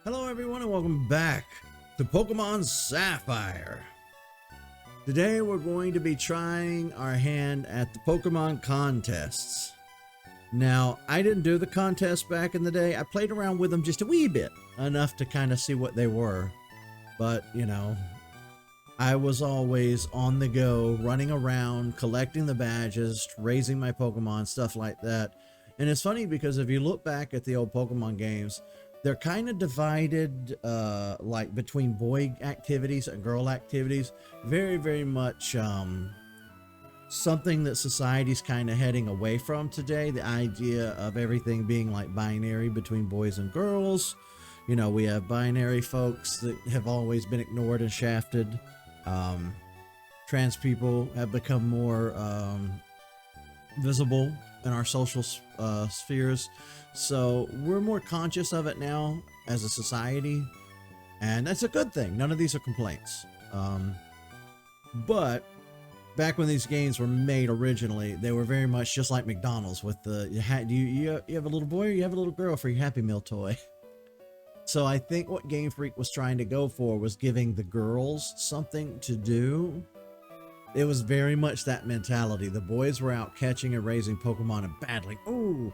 Hello everyone and welcome back to Pokemon Sapphire. Today we're going to be trying our hand at the Pokemon contests. Now, I didn't do the contest back in the day. I played around with them just a wee bit, enough to kind of see what they were. But, you know, I was always on the go, running around, collecting the badges, raising my Pokemon, stuff like that. And it's funny because if you look back at the old Pokemon games, they're kind of divided like between boy activities and girl activities. Very much something that society's kind of heading away from today. The idea of everything being like binary between boys and girls. You know, we have binary folks that have always been ignored and shafted. Trans people have become more visible in our social spheres, so we're more conscious of it now as a society, and that's a good thing. None of these are complaints. But back when these games were made originally, they were very much just like McDonald's with the you have a little boy or you have a little girl for your Happy Meal toy. So I think what Game Freak was trying to go for was giving the girls something to do. It was very much that mentality. The boys were out catching and raising Pokemon and battling. Ooh,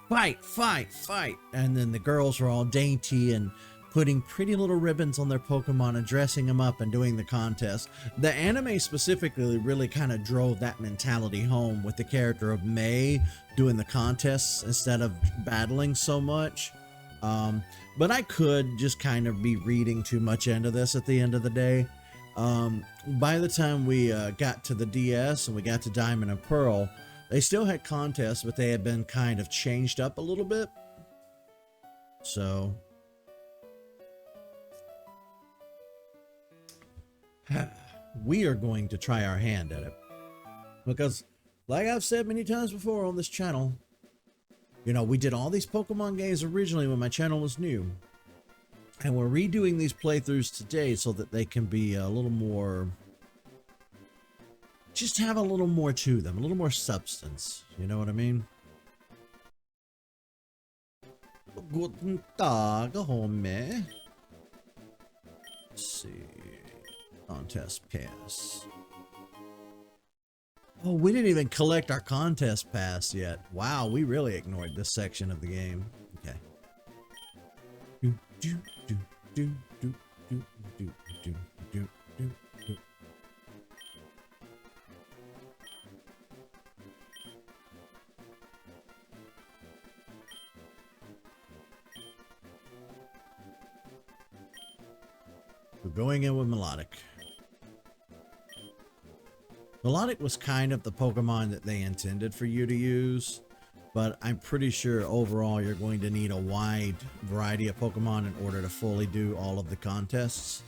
fight, fight, fight. And then the girls were all dainty and putting pretty little ribbons on their Pokemon and dressing them up and doing the contest. The anime specifically really kind of drove that mentality home with the character of May doing the contests instead of battling so much. But I could just kind of be reading too much into this at the end of the day. By the time we got to the DS and we got to Diamond and Pearl, they still had contests, but they had been kind of changed up a little bit. So we are going to try our hand at it. Because, like I've said many times before on this channel, you know, we did all these Pokemon games originally when my channel was new. And we're redoing these playthroughs today so that they can be a little more, just have a little more to them, a little more substance. You know what I mean? Guten Tag, Home. Let's see. Contest pass. Oh, we didn't even collect our contest pass yet. Wow, we really ignored this section of the game. Okay. We're going in with Melodic. Melodic was kind of the Pokemon that they intended for you to use, but I'm pretty sure overall you're going to need a wide variety of Pokemon in order to fully do all of the contests.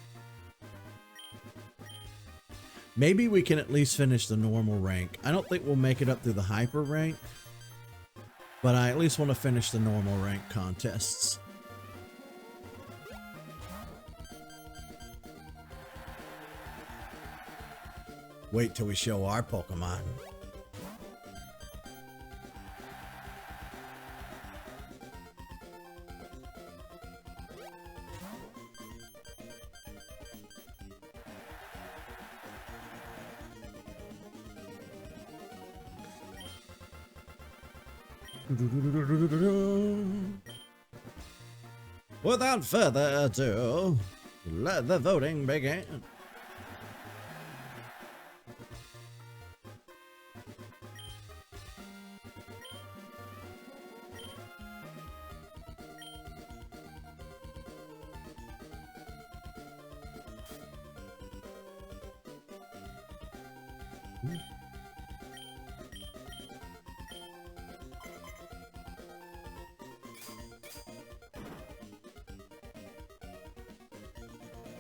Maybe we can at least finish the normal rank. I don't think we'll make it up through the hyper rank, but I at least want to finish the normal rank contests. Wait till we show our Pokemon. Without further ado, let the voting begin.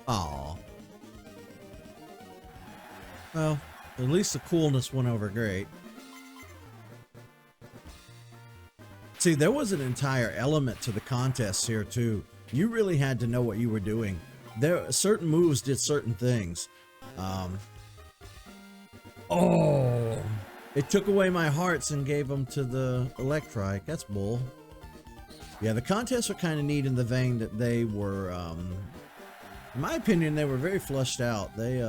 Aw. Well, at least the coolness went over great. See, there was an entire element to the contests here too. You really had to know what you were doing. There, certain moves did certain things. Oh, it took away my hearts and gave them to the Electrike. That's bull. Yeah, the contests were kind of neat in the vein that they were, in my opinion, they were very flushed out. They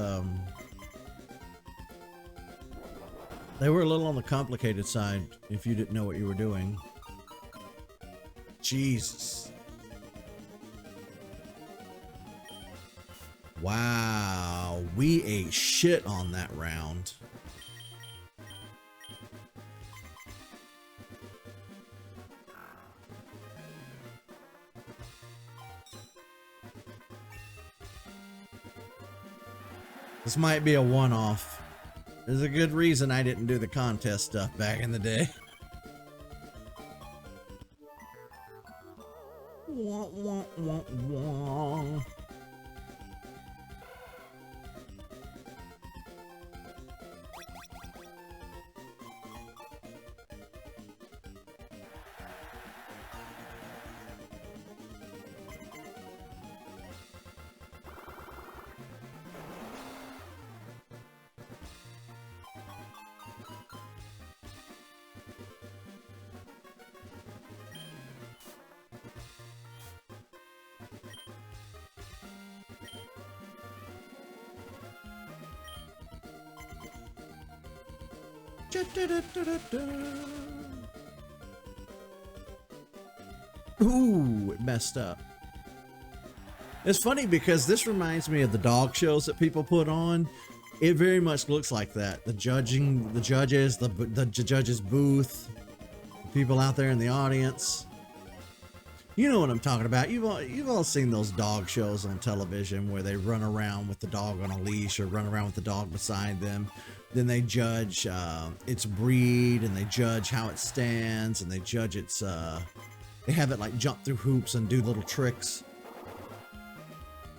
were a little on the complicated side if you didn't know what you were doing. Jesus. Wow, we ate shit on that round. This might be a one-off. There's a good reason I didn't do the contest stuff back in the day. Wah, wah, wah, wah. Ooh, it messed up. It's funny because this reminds me of the dog shows that people put on. It very much looks like that. The judging, the judges, the judges booth, people out there in the audience. You know what I'm talking about. You've all seen those dog shows on television where they run around with the dog on a leash or run around with the dog beside them. Then they judge its breed, and they judge how it stands, and they judge its they have it like jump through hoops and do little tricks.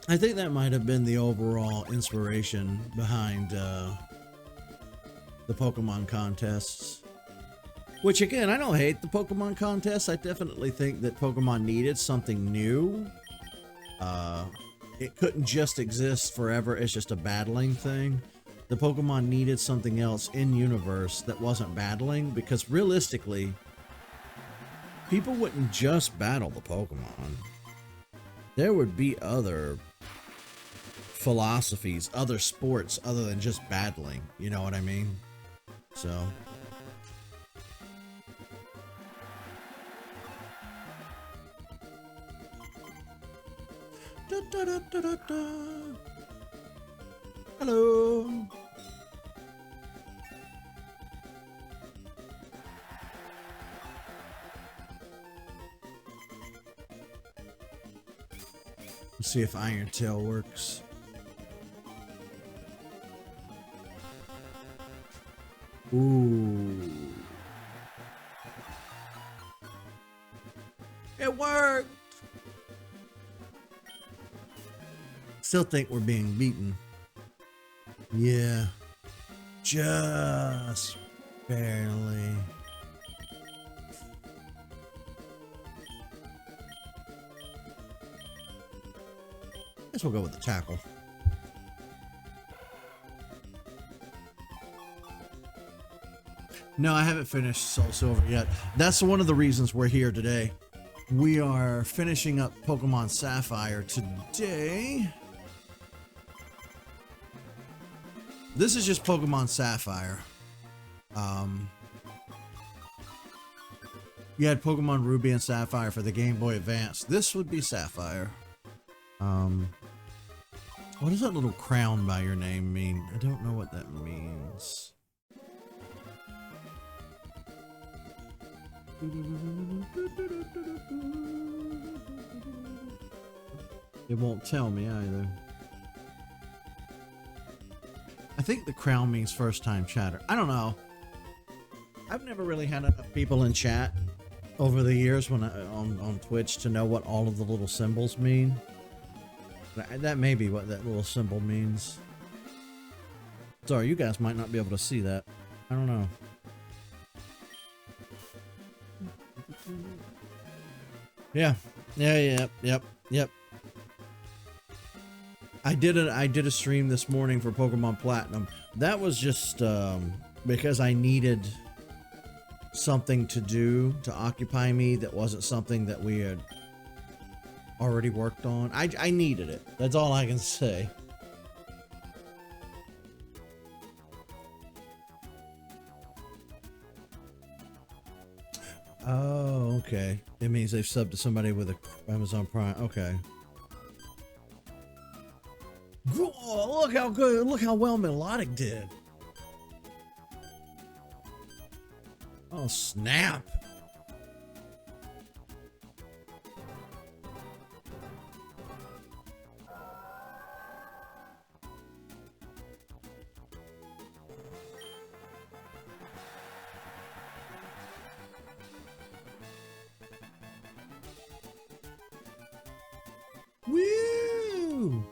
I think that might have been the overall inspiration behind the Pokemon contests. Which, again, I don't hate the Pokemon contests. I definitely think that Pokemon needed something new. It couldn't just exist forever as just a battling thing. The Pokemon needed something else in universe that wasn't battling, because realistically, people wouldn't just battle the Pokemon. There would be other philosophies, other sports other than just battling. You know what I mean? So... Da, da, da, da, da. Hello. Let's see if Iron Tail works. Ooh. It worked. Still think we're being beaten. Yeah. Just barely. Guess we'll go with the tackle. No, I haven't finished Soul Silver yet. That's one of the reasons we're here today. We are finishing up Pokemon Sapphire today. This is just Pokemon Sapphire. You had Pokemon Ruby and Sapphire for the Game Boy Advance. This would be Sapphire. What does that little crown by your name mean? I don't know what that means. It won't tell me either. I think the crown means first time chatter. I don't know. I've never really had enough people in chat over the years when on Twitch to know what all of the little symbols mean. That may be what that little symbol means. Sorry, you guys might not be able to see that. I don't know. Yeah. Yep. I did a stream this morning for Pokemon Platinum. That was just because I needed something to do to occupy me that wasn't something that we had already worked on. I needed it. That's all I can say. Oh, okay. It means they've subbed to somebody with a Amazon Prime. Okay. Whoa, look how good. Look how well Melodic did. Oh, snap. Woo!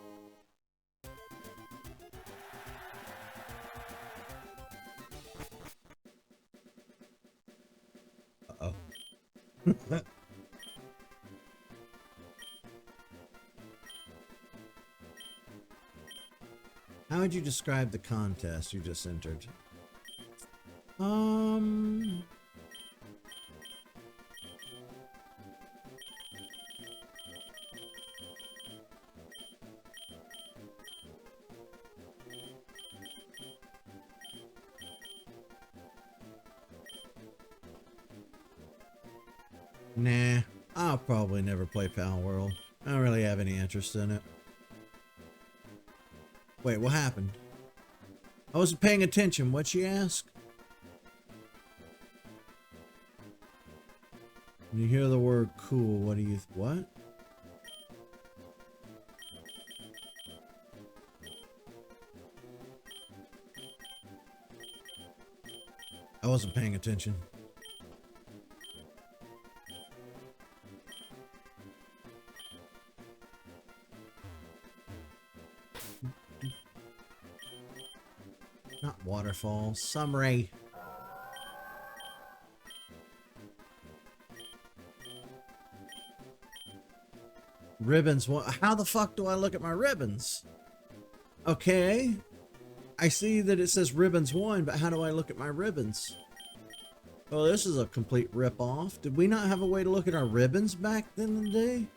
Uh-oh. How would you describe the contest you just entered? Nah, I'll probably never play Pal World. I don't really have any interest in it. Wait, what happened? I wasn't paying attention. What'd she ask? When you hear the word cool, what do you... What? I wasn't paying attention. Not waterfall, summary. Ribbons. What? How the fuck do I look at my ribbons? Okay. I see that it says ribbons 1, but how do I look at my ribbons? Oh, this is a complete rip-off. Did we not have a way to look at our ribbons back then in the day?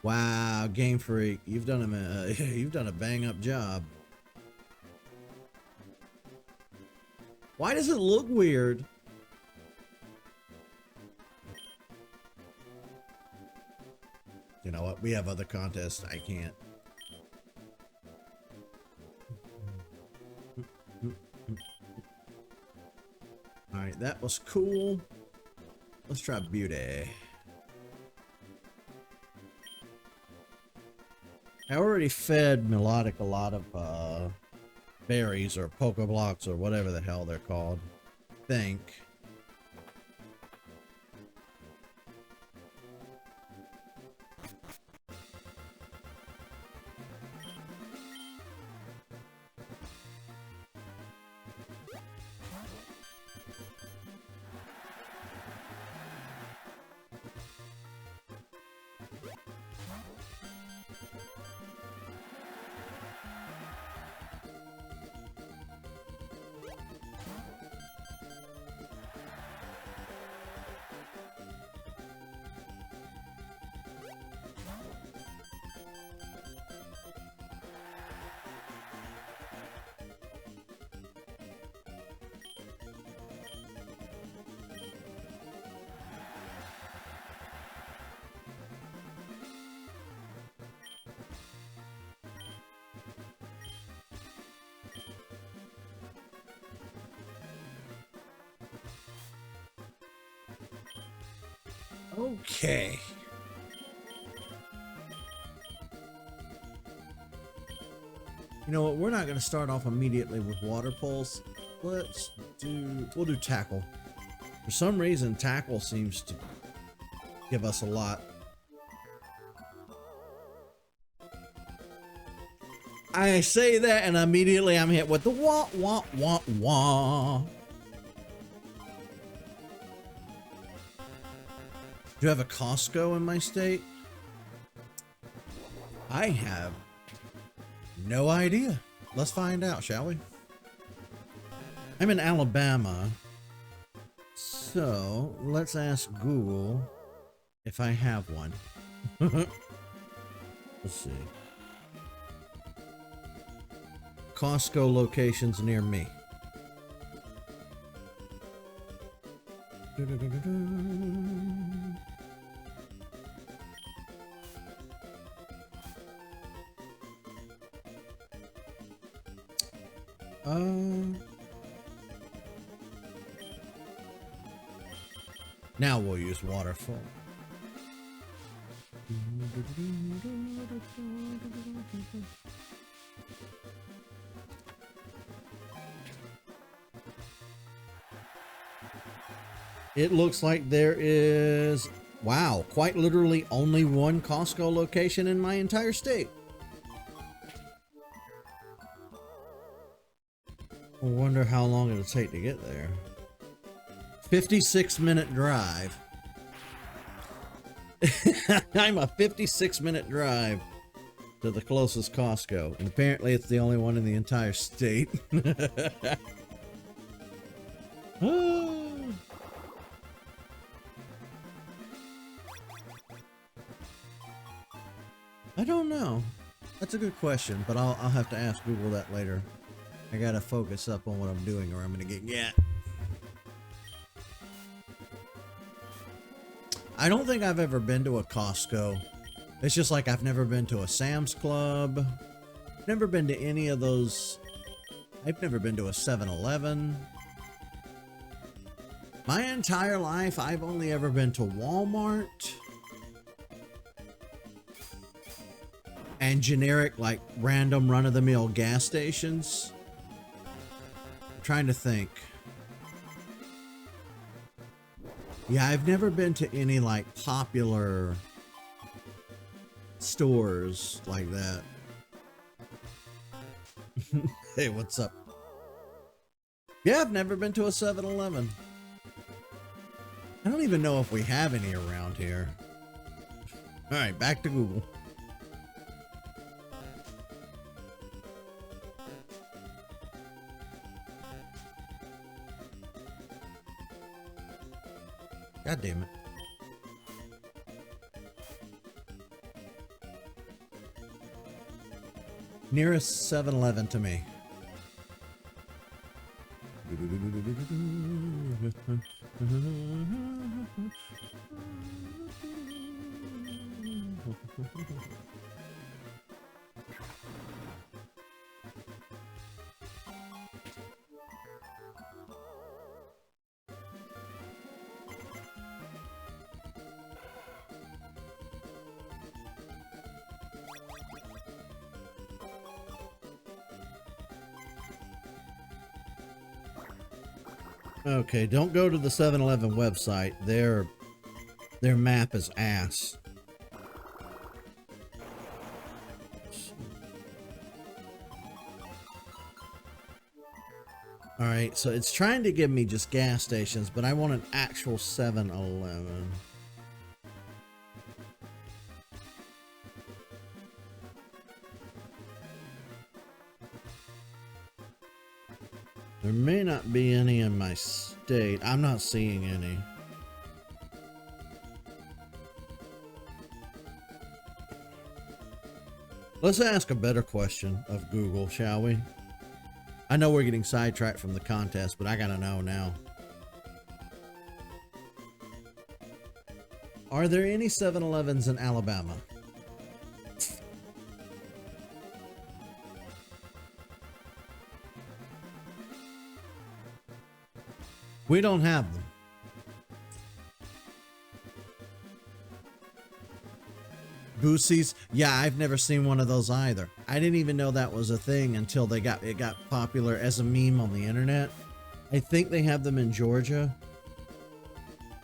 Wow, Game Freak, you've done a bang-up job. Why does it look weird? You know what? We have other contests. I can't. Alright, that was cool. Let's try beauty. I already fed Melodic a lot of berries or Pokeblocks or whatever the hell they're called. I think. Okay. You know what? We're not going to start off immediately with water pulse. We'll do tackle. For some reason, tackle seems to give us a lot. I say that and immediately I'm hit with the wah, wah, wah, wah. Do you have a Costco in my state? I have no idea. Let's find out, shall we? I'm in Alabama. So let's ask Google if I have one. Let's see. Costco locations near me. Now we'll use waterfall. It looks like there is, wow, quite literally only one Costco location in my entire state. I wonder how long it'll take to get there. 56-minute drive. I'm a 56-minute drive to the closest Costco, and apparently it's the only one in the entire state. I don't know. That's a good question, but I'll have to ask Google that later. I gotta focus up on what I'm doing or I'm gonna get gat. I don't think I've ever been to a Costco. It's just like I've never been to a Sam's Club. Never been to any of those. I've never been to a 7-Eleven. My entire life, I've only ever been to Walmart. And generic, like, random run-of-the-mill gas stations. I'm trying to think. Yeah, I've never been to any, like, popular stores like that. Hey, what's up? Yeah, I've never been to a 7-Eleven. I don't even know if we have any around here. All right, back to Google. God damn it. Nearest 7-Eleven to me. Okay, don't go to the 7-Eleven website. Their map is ass. All right, so it's trying to give me just gas stations, but I want an actual 7-Eleven. There may not be any in my state. I'm not seeing any. Let's ask a better question of Google, shall we? I know we're getting sidetracked from the contest, but I gotta know now. Are there any 7-Elevens in Alabama? We don't have them. Boosie's? Yeah, I've never seen one of those either. I didn't even know that was a thing until it got popular as a meme on the internet. I think they have them in Georgia.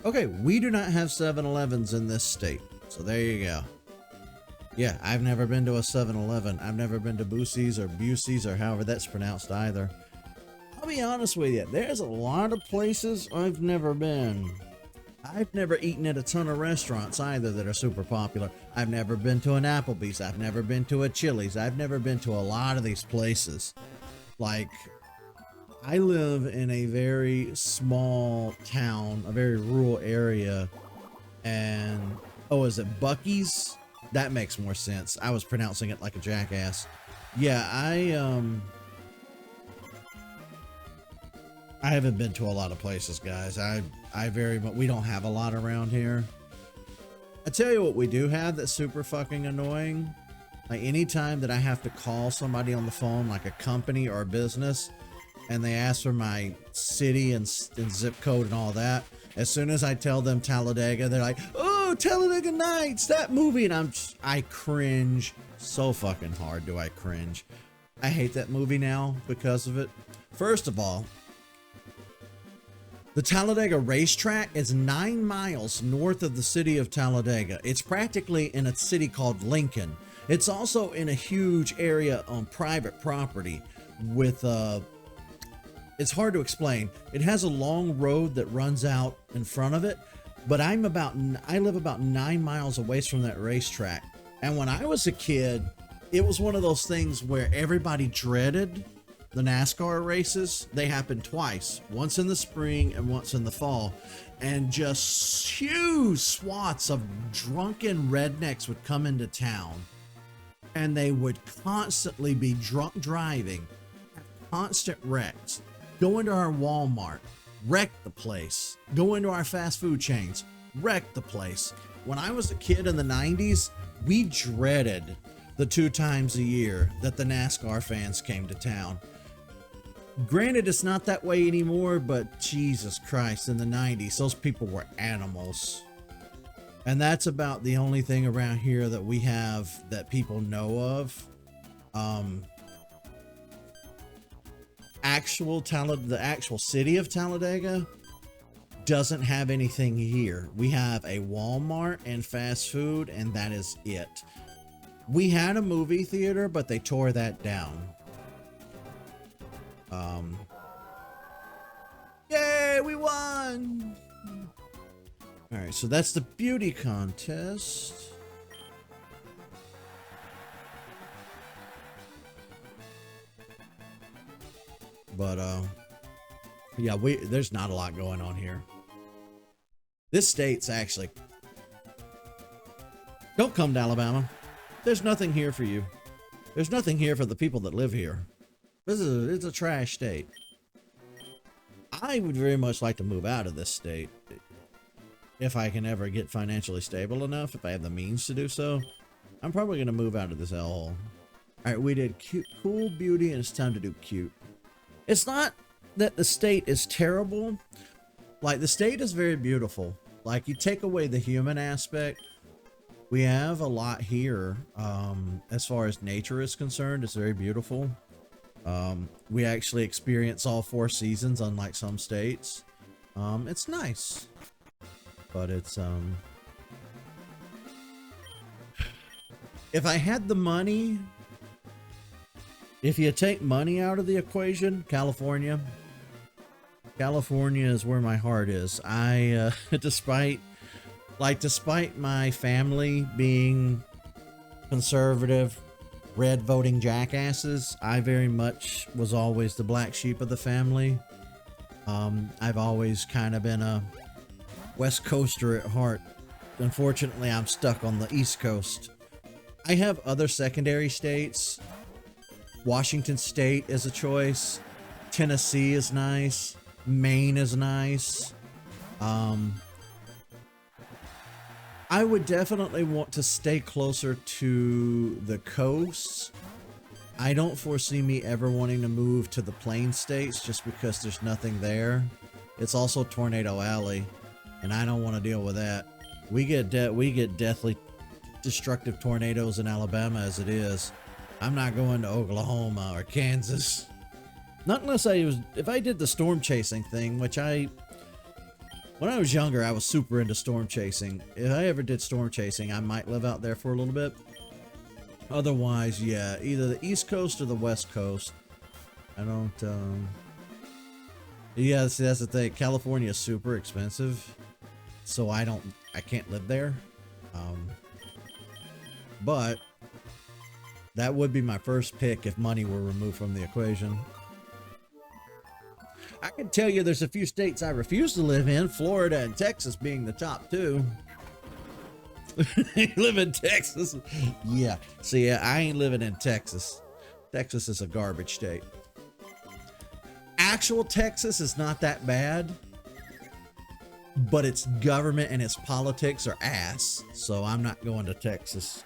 Okay, we do not have 7-Elevens in this state. So there you go. Yeah, I've never been to a 7-Eleven. I've never been to Boosie's or Busey's or however that's pronounced either. I'll be honest with you, there's a lot of places I've never been. I've never eaten at a ton of restaurants either that are super popular. I've never been to an Applebee's. I've never been to a Chili's. I've never been to a lot of these places. Like, I live in a very small town, a very rural area, and oh, is it Bucky's? That makes more sense. I was pronouncing it like a jackass. Yeah, I haven't been to a lot of places, guys. I very much, we don't have a lot around here. I tell you what we do have that's super fucking annoying. Like anytime that I have to call somebody on the phone, like a company or a business, and they ask for my city and zip code and all that, as soon as I tell them Talladega, they're like, oh, Talladega Nights, that movie. And I cringe so fucking hard. Do I cringe? I hate that movie now because of it. First of all, the Talladega racetrack is 9 miles north of the city of Talladega. It's practically in a city called Lincoln. It's also in a huge area on private property with it's hard to explain. It has a long road that runs out in front of it, but I live about 9 miles away from that racetrack. And when I was a kid, it was one of those things where everybody dreaded the NASCAR races. They happened twice, once in the spring and once in the fall. And just huge swaths of drunken rednecks would come into town. And they would constantly be drunk driving, constant wrecks, go into our Walmart, wreck the place, go into our fast food chains, wreck the place. When I was a kid in the 90s, we dreaded the 2 times a year that the NASCAR fans came to town. Granted, it's not that way anymore, but Jesus Christ, in the 90s, those people were animals. And that's about the only thing around here that we have that people know of. The actual city of Talladega doesn't have anything here. We have a Walmart and fast food, and that is it. We had a movie theater, but they tore that down. Yay, we won! Alright, so that's the beauty contest. But, yeah, there's not a lot going on here. This state's actually... Don't come to Alabama. There's nothing here for you. There's nothing here for the people that live here. It's a trash state. I would very much like to move out of this state. If I can ever get financially stable enough, if I have the means to do so, I'm probably going to move out of this hellhole. Alright, we did cute, cool, beauty, and it's time to do cute. It's not that the state is terrible. Like, the state is very beautiful. Like, you take away the human aspect, we have a lot here. As far as nature is concerned, it's very beautiful. We actually experience all 4 seasons, unlike some states. It's nice. But it's, if I had the money, if you take money out of the equation, California is where my heart is. I, despite my family being conservative, red voting jackasses, I very much was always the black sheep of the family. I've always kind of been a West Coaster at heart. Unfortunately, I'm stuck on the East Coast. I have other secondary states. Washington State is a choice. Tennessee is nice. Maine is nice. I would definitely want to stay closer to the coast. I don't foresee me ever wanting to move to the plain states just because there's nothing there. It's also Tornado Alley, and I don't want to deal with that. We get deathly destructive tornadoes in Alabama as it is. I'm not going to Oklahoma or Kansas. Not unless if I did the storm chasing thing, which when I was younger, I was super into storm chasing. If I ever did storm chasing, I might live out there for a little bit. Otherwise, yeah, either the East Coast or the West Coast. I don't, yeah, see, that's the thing. California is super expensive, so I can't live there. But that would be my first pick if money were removed from the equation. I can tell you there's a few states I refuse to live in, Florida and Texas being the top two. You live in Texas? Yeah. See, I ain't living in Texas. Texas is a garbage state. Actual Texas is not that bad, but its government and its politics are ass, so I'm not going to Texas.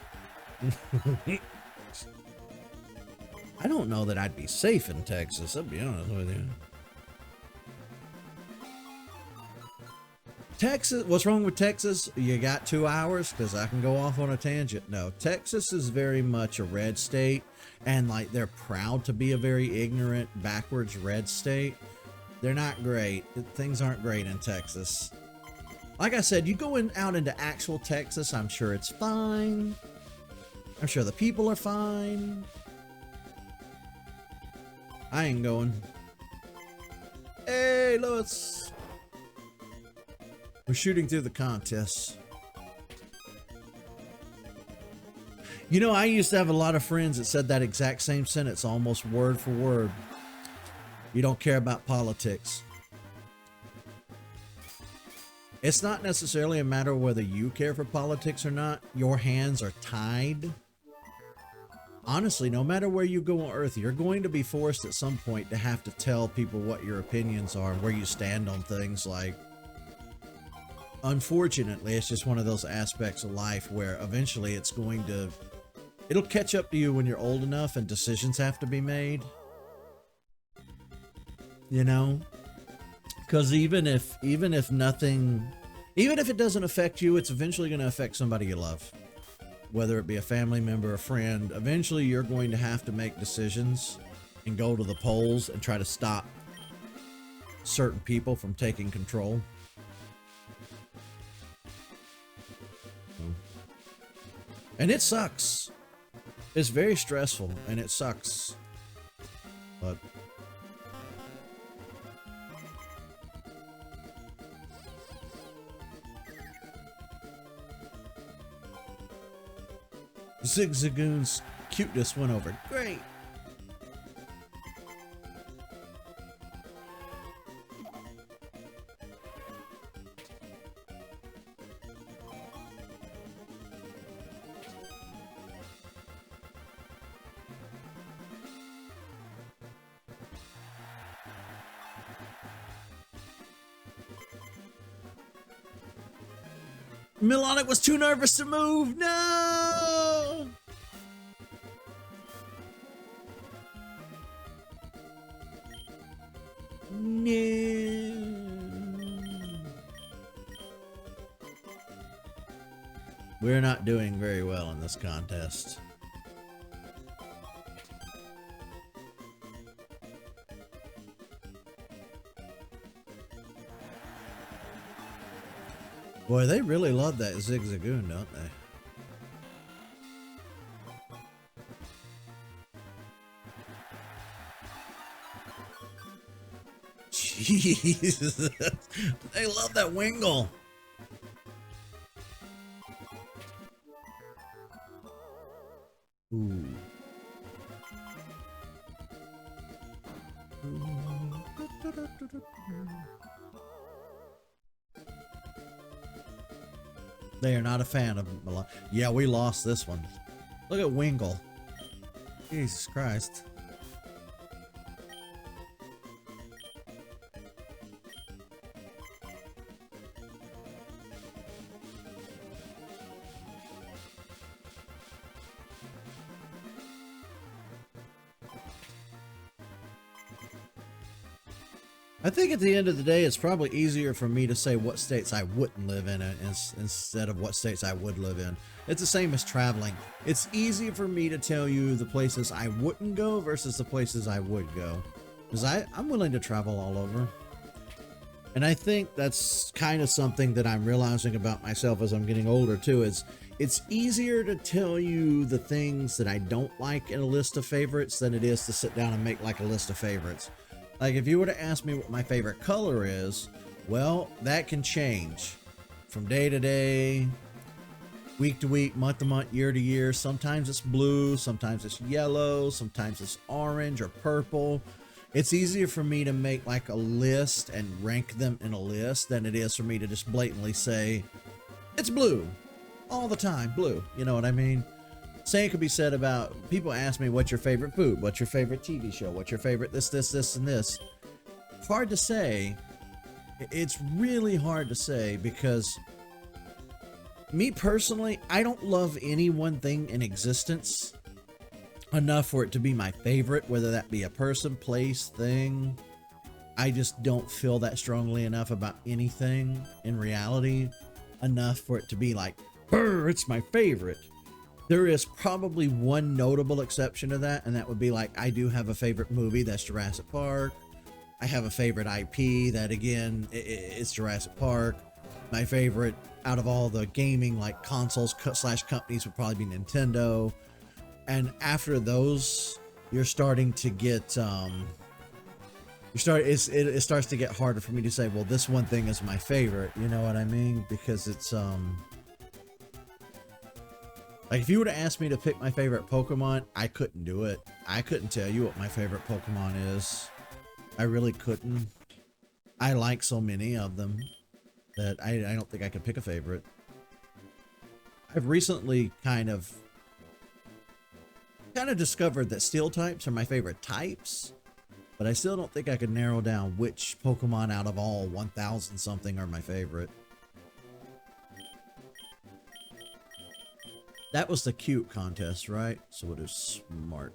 I don't know that I'd be safe in Texas, I'll be honest with you. Texas, what's wrong with Texas? You got 2 hours? Because I can go off on a tangent. No, Texas is very much a red state, and like they're proud to be a very ignorant, backwards red state. They're not great. Things aren't great in Texas. Like I said, you go out into actual Texas, I'm sure it's fine. I'm sure the people are fine. I ain't going. Hey, Lewis. We're shooting through the contests. You know, I used to have a lot of friends that said that exact same sentence, almost word for word. You don't care about politics. It's not necessarily a matter of whether you care for politics or not. Your hands are tied. Honestly, no matter where you go on Earth, you're going to be forced at some point to have to tell people what your opinions are and where you stand on things. Like, unfortunately, it's just one of those aspects of life where eventually it'll catch up to you when you're old enough and decisions have to be made. You know? Because even if it doesn't affect you, it's eventually going to affect somebody you love. Whether it be a family member, a friend, eventually you're going to have to make decisions and go to the polls and try to stop certain people from taking control. And it sucks. It's very stressful and it sucks. But Zigzagoon's cuteness went over great. Milonic was too nervous to move. No! No. We're not doing very well in this contest. Boy, they really love that Zigzagoon, don't they? Jeez. They love that Wingle. Ooh. They are not a fan of Milan. Yeah, we lost this one. Look at Wingle. Jesus Christ. I think at the end of the day, it's probably easier for me to say what states I wouldn't live in instead of what states I would live in. It's the same as traveling. It's easy for me to tell you the places I wouldn't go versus the places I would go. Because I'm willing to travel all over. And I think that's kind of something that I'm realizing about myself as I'm getting older too, is it's easier to tell you the things that I don't like in a list of favorites than it is to sit down and make like a list of favorites. Like if you were to ask me what my favorite color is, well, that can change from day to day, week to week, month to month, year to year. Sometimes it's blue, sometimes it's yellow, sometimes it's orange or purple. It's easier for me to make like a list and rank them in a list than it is for me to just blatantly say, it's blue all the time, blue. You know what I mean? Same could be said about, people ask me, what's your favorite food? What's your favorite TV show? What's your favorite this, and this? Hard to say. It's really hard to say because me personally, I don't love any one thing in existence enough for it to be my favorite, whether that be a person, place, thing. I just don't feel that strongly enough about anything in reality enough for it to be like, it's my favorite. There is probably one notable exception to that, and that would be like, I do have a favorite movie, that's Jurassic Park. I have a favorite IP that, again, it's Jurassic Park. My favorite out of all the gaming like consoles slash companies would probably be Nintendo. And after those, you're starting to get it starts to get harder for me to say, well, this one thing is my favorite. You know what I mean? Because it's like, if you were to ask me to pick my favorite Pokemon, I couldn't do it. I couldn't tell you what my favorite Pokemon is. I really couldn't. I like so many of them that I don't think I could pick a favorite. I've recently kind of discovered that steel types are my favorite types, but I still don't think I could narrow down which Pokemon out of all 1,000 something are my favorite. That was the cute contest, right? So it is smart.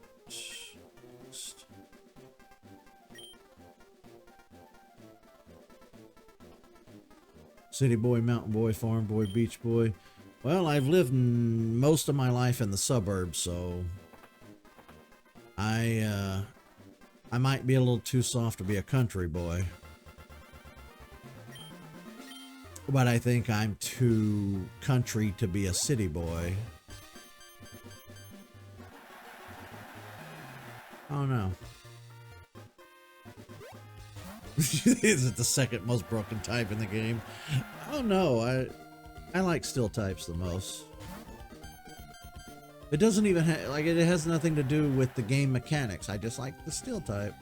City boy, mountain boy, farm boy, beach boy. Well, I've lived most of my life in the suburbs, so I might be a little too soft to be a country boy. But I think I'm too country to be a city boy. Oh no. Is it the second most broken type in the game? I don't know. I like steel types the most. It doesn't even have, like, it has nothing to do with the game mechanics. I just like the steel type.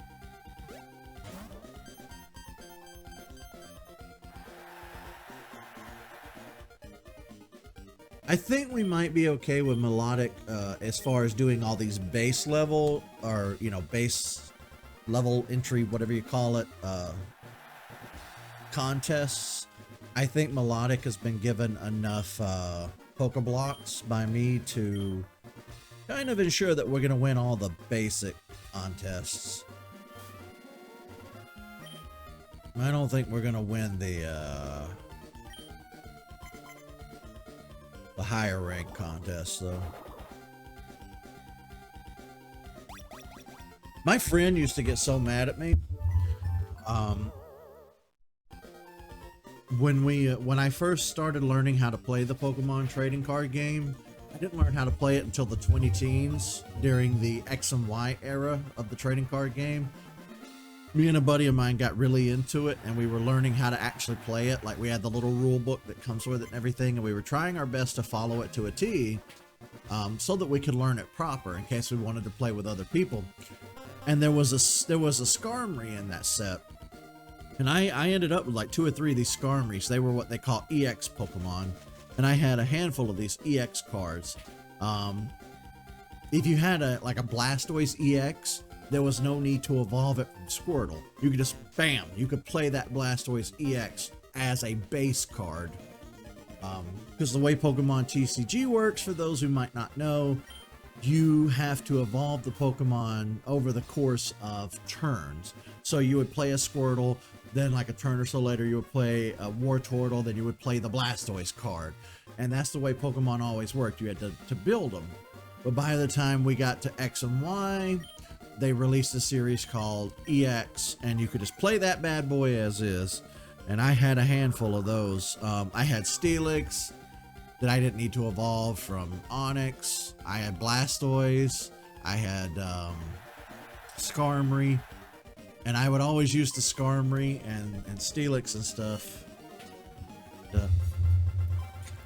I think we might be okay with melodic as far as doing all these base level, or, you know, base level entry, whatever you call it, contests. I think melodic has been given enough Pokeblocks by me to kind of ensure that we're going to win all the basic contests. I don't think we're going to win the higher rank contests, though. My friend used to get so mad at me when I first started learning how to play the Pokemon trading card game. I didn't learn how to play it until the 20-teens during the X and Y era of the trading card game. Me and a buddy of mine got really into it, and we were learning how to actually play it. Like, we had the little rule book that comes with it and everything, and we were trying our best to follow it to a T, so that we could learn it proper in case we wanted to play with other people. And there was a Skarmory in that set, and I ended up with like 2 or 3 of these Skarmories. They were what they call EX Pokemon, and I had a handful of these EX cards. If you had a Blastoise EX, there was no need to evolve it from Squirtle. You could just, bam, you could play that Blastoise EX as a base card. Because the way Pokemon TCG works, for those who might not know, you have to evolve the Pokemon over the course of turns. So you would play a Squirtle, then like a turn or so later you would play a Wartortle, then you would play the Blastoise card. And that's the way Pokemon always worked. You had to build them. But by the time we got to X and Y, they released a series called EX, and you could just play that bad boy as is. And I had a handful of those. I had Steelix that I didn't need to evolve from Onix. I had Blastoise. I had Skarmory. And I would always use the Skarmory and Steelix and stuff.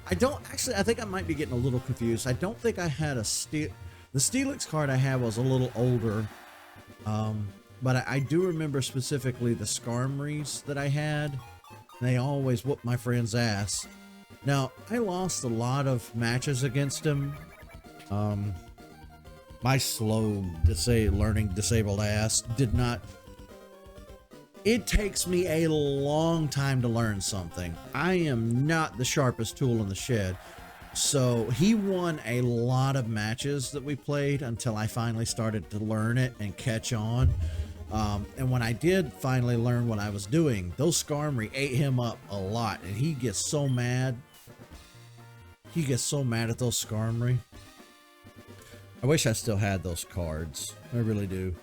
I think I might be getting a little confused. I don't think I had the Steelix card I had was a little older. but I do remember specifically the Skarmories that I had. They always whooped my friend's ass. Now, I lost a lot of matches against him. My slow learning disabled ass did not. It takes me a long time to learn something. I am not the sharpest tool in the shed. So he won a lot of matches that we played until I finally started to learn it and catch on. And when I did finally learn what I was doing, those Skarmory ate him up a lot, and he gets so mad. He gets so mad at those Skarmory. I wish I still had those cards. I really do.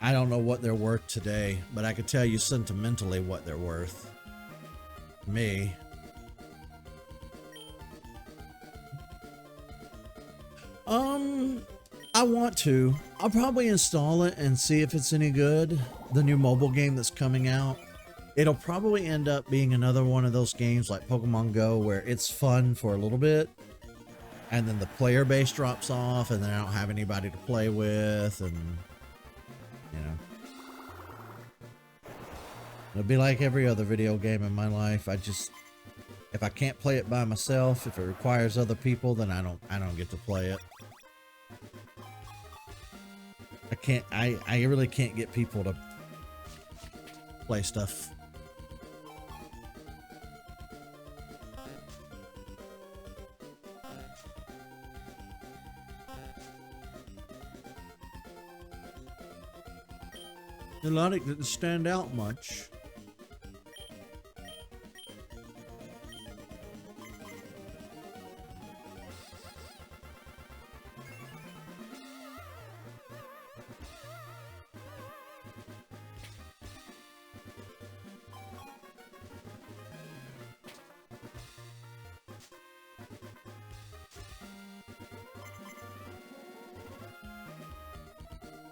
I don't know what they're worth today, but I could tell you sentimentally what they're worth. Me. I want to. I'll probably install it and see if it's any good. The new mobile game that's coming out. It'll probably end up being another one of those games like Pokemon Go where it's fun for a little bit and then the player base drops off and then I don't have anybody to play with, and you know. It'll be like every other video game in my life. If I can't play it by myself, if it requires other people, then I don't get to play it. I really can't get people to play stuff. Melodic didn't stand out much.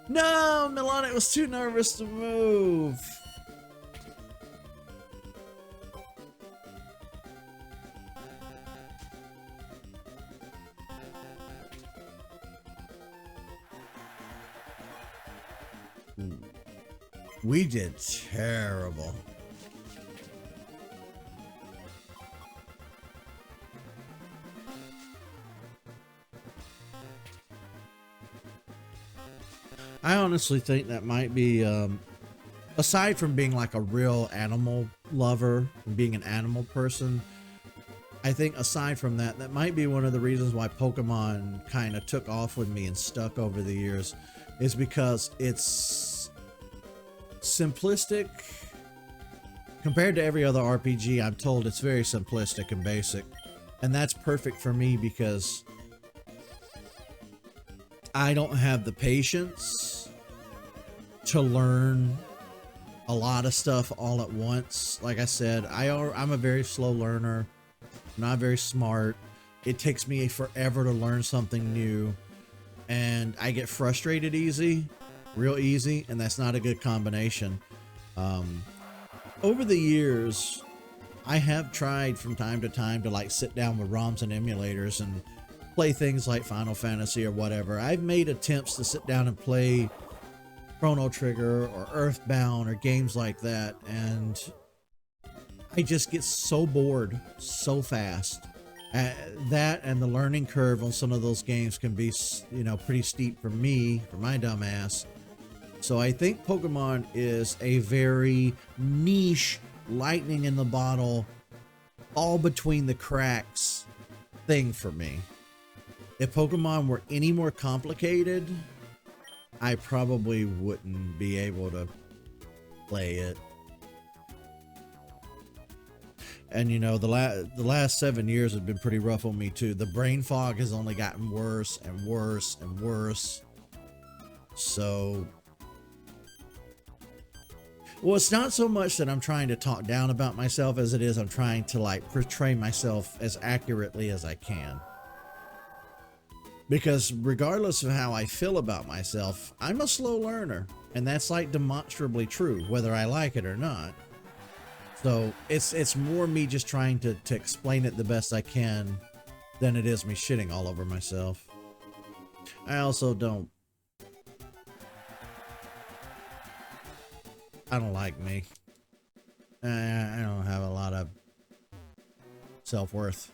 No, Melodic was too nervous to move. We did terrible. I honestly think that might be, aside from being like a real animal lover and being an animal person, I think aside from that, that might be one of the reasons why Pokemon kind of took off with me and stuck over the years, is because it's simplistic. Compared to every other RPG, I'm told it's very simplistic and basic. And that's perfect for me because I don't have the patience to learn a lot of stuff all at once. Like I said, I'm a very slow learner, not very smart. It takes me forever to learn something new, and I get frustrated real easy, and that's not a good combination. Over the years, I have tried from time to time to like sit down with ROMs and emulators and play things like Final Fantasy or whatever. I've made attempts to sit down and play Chrono Trigger or Earthbound or games like that, and I just get so bored so fast. That and the learning curve on some of those games can be, you know, pretty steep for me, for my dumb ass. So I think Pokemon is a very niche, lightning in the bottle, all between the cracks thing for me. If Pokemon were any more complicated, I probably wouldn't be able to play it. And you know, the last 7 years have been pretty rough on me too. The brain fog has only gotten worse and worse and worse. So, well, it's not so much that I'm trying to talk down about myself as it is I'm trying to like portray myself as accurately as I can. Because regardless of how I feel about myself, I'm a slow learner, and that's like demonstrably true, whether I like it or not. So it's more me just trying to explain it the best I can than it is me shitting all over myself. I also don't I don't like me. I don't have a lot of self-worth.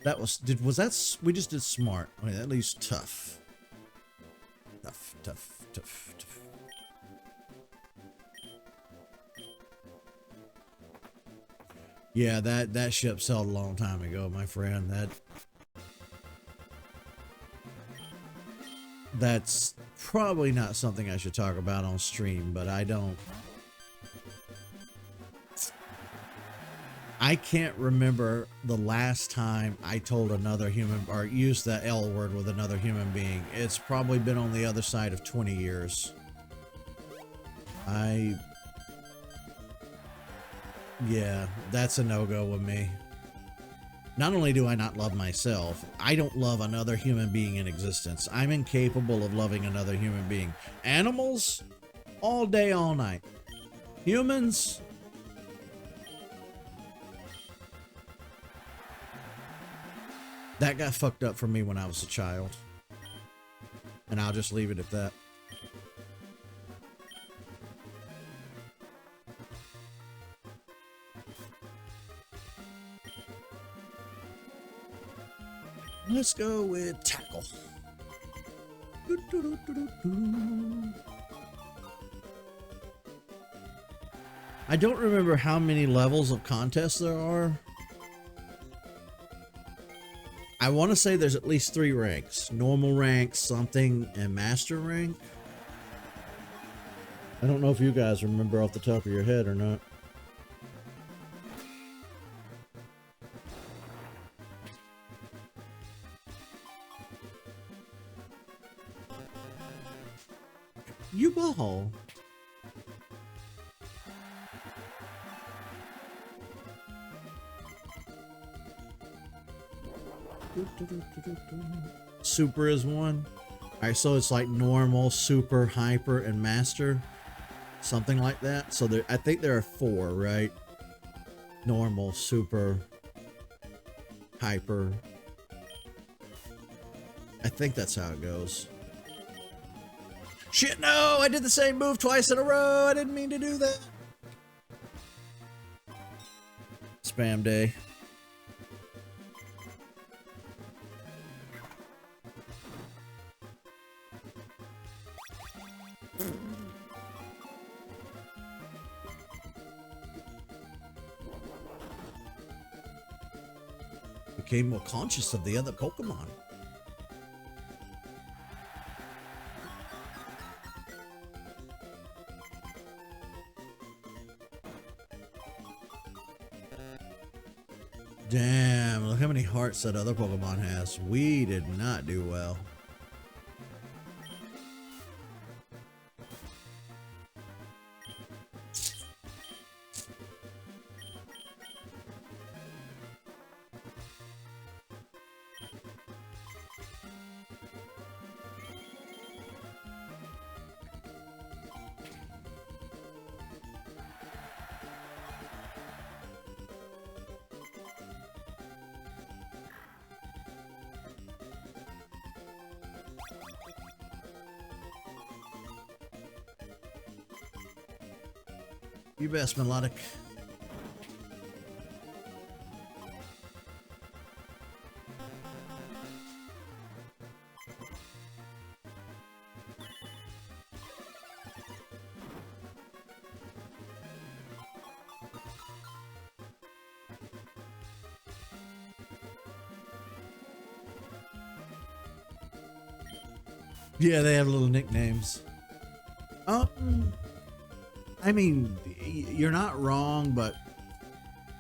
That was, we just did smart. I mean, at least tough. Tough. Yeah, that ship sailed a long time ago, my friend. That's probably not something I should talk about on stream, but I can't remember the last time I told another human or used the L word with another human being. It's probably been on the other side of 20 years. Yeah, that's a no-go with me. Not only do I not love myself, I don't love another human being in existence. I'm incapable of loving another human being. Animals, all day, all night. Humans, that got fucked up for me when I was a child. And I'll just leave it at that. Let's go with tackle. I don't remember how many levels of contests there are. I want to say there's at least 3 ranks. Normal rank, something, and master rank. I don't know if you guys remember off the top of your head or not. You ball. Super is one. Alright, so it's like normal, super, hyper, and master. Something like that. So I think there are 4, right? Normal, super, hyper. I think that's how it goes. Shit, no! I did the same move twice in a row! I didn't mean to do that! Spam day. Became more conscious of the other Pokemon. Damn, look how many hearts that other Pokemon has. We did not do well. You best, Melodic. Yeah, they have little nicknames. I mean, you're not wrong, but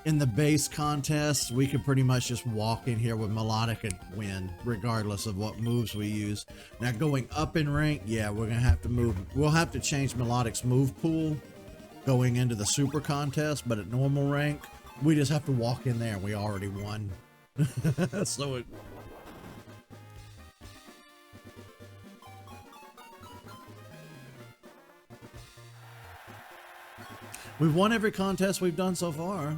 in the base contest, we could pretty much just walk in here with Melodic and win, regardless of what moves we use. Now, going up in rank, yeah, we're gonna have to move. We'll have to change Melodic's move pool going into the super contest, but at normal rank, we just have to walk in there and we already won. So it... We've won every contest we've done so far.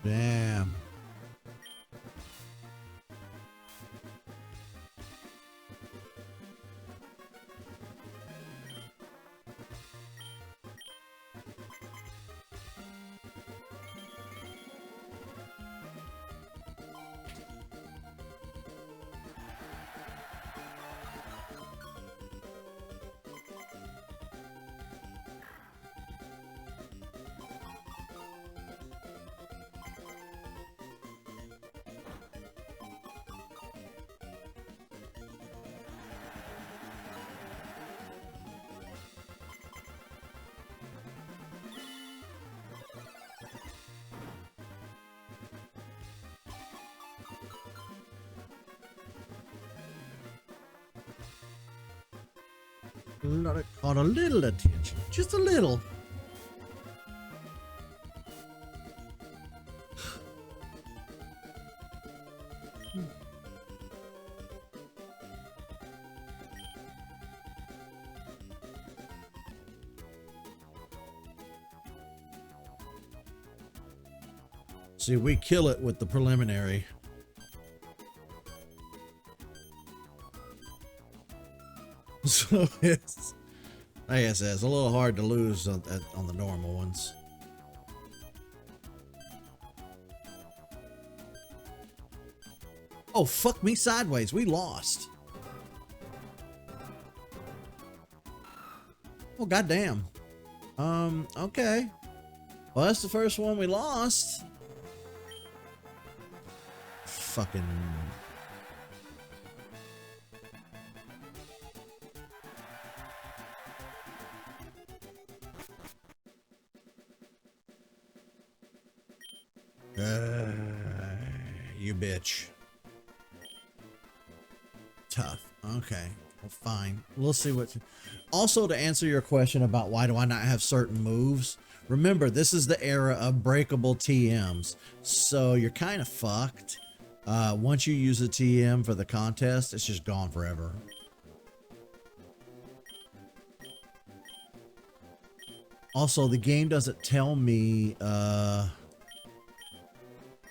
Damn. Caught a little attention, just a little. See, we kill it with the preliminary. So it's, like I said, it's a little hard to lose on the normal ones. Oh, fuck me sideways. We lost. Oh, goddamn. Okay. Well, that's the first one we lost. Fucking... you bitch. Tough. Okay. Well, fine. We'll see what... Also, to answer your question about why do I not have certain moves, remember, this is the era of breakable TMs. So you're kind of fucked. Once you use a TM for the contest, it's just gone forever. Also, the game doesn't tell me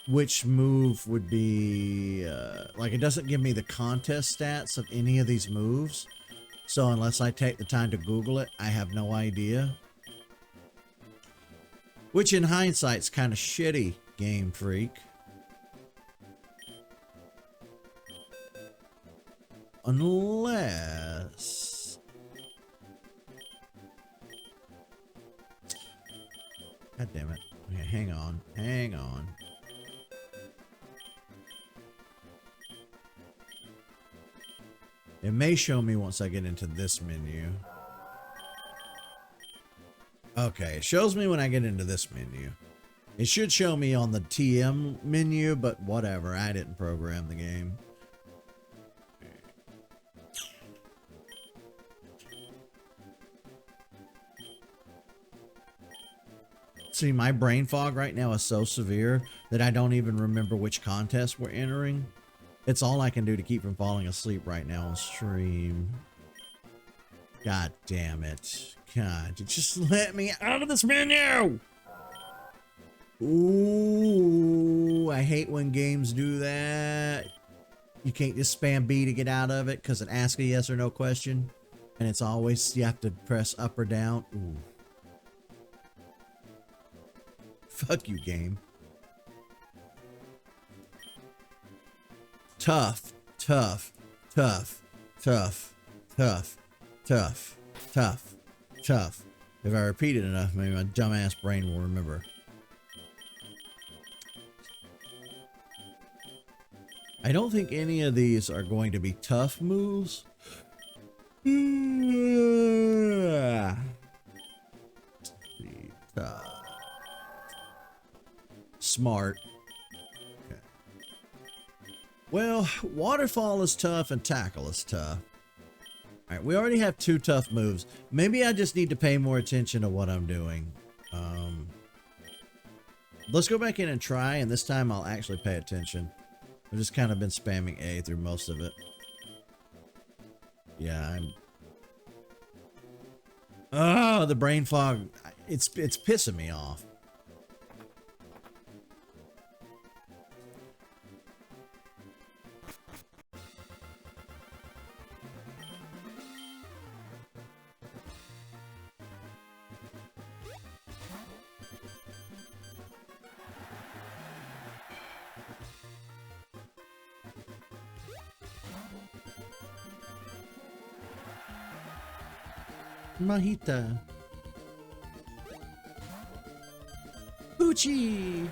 which move would be like, it doesn't give me the contest stats of any of these moves. So unless I take the time to Google it, I have no idea. Which in hindsight's kind of shitty, Game Freak. Unless... God damn it. Okay, hang on. Hang on. It may show me once I get into this menu. Okay, it shows me when I get into this menu. It should show me on the TM menu, but whatever. I didn't program the game. See, my brain fog right now is so severe that I don't even remember which contest we're entering. It's all I can do to keep from falling asleep right now on stream. God damn it. God, just let me out of this menu! Ooh, I hate when games do that. You can't just spam B to get out of it because it asks a yes or no question. And it's always, you have to press up or down. Ooh. Fuck you, game. Tough, tough, tough, tough, tough, tough, tough, tough. If I repeat it enough, maybe my dumbass brain will remember. I don't think any of these are going to be tough moves. Smart. Okay. Well, waterfall is tough and tackle is tough. All right, we already have two tough moves. Maybe I just need to pay more attention to what I'm doing. Let's go back in and try, and this time I'll actually pay attention. I've just kind of been spamming A through most of it. Yeah, oh, the brain fog. It's pissing me off. Mahita. Poochie.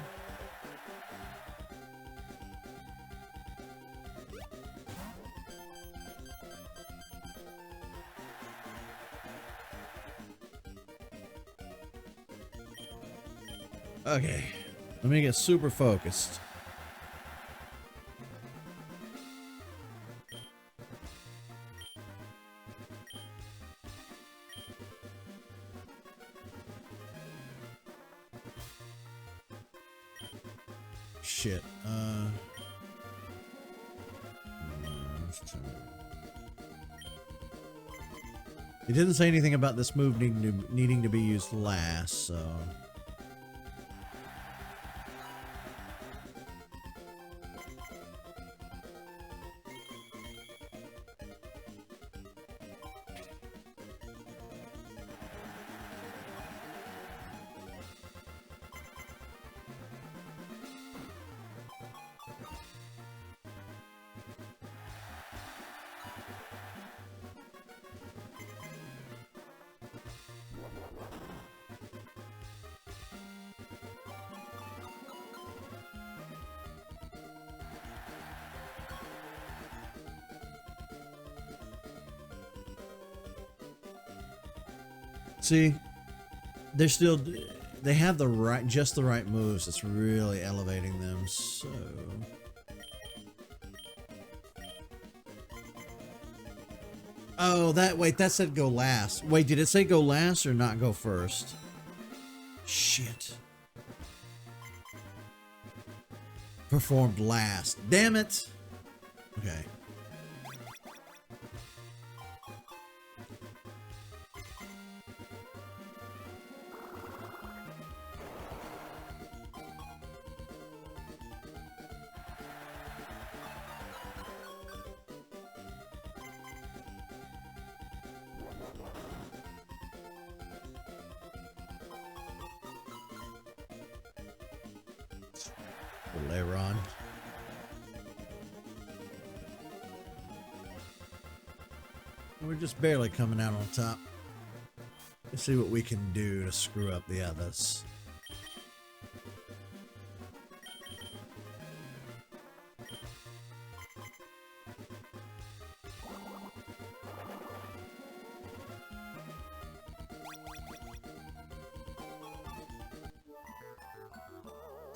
Okay, let me get super focused. Shit. It didn't say anything about this move needing to be used last, so. See, they have just the right moves. It's really elevating them. So, oh, wait, that said go last. Wait, did it say go last or not go first? Shit. Performed last. Damn it. Okay. Leron. We're just barely coming out on top. Let's see what we can do to screw up the others.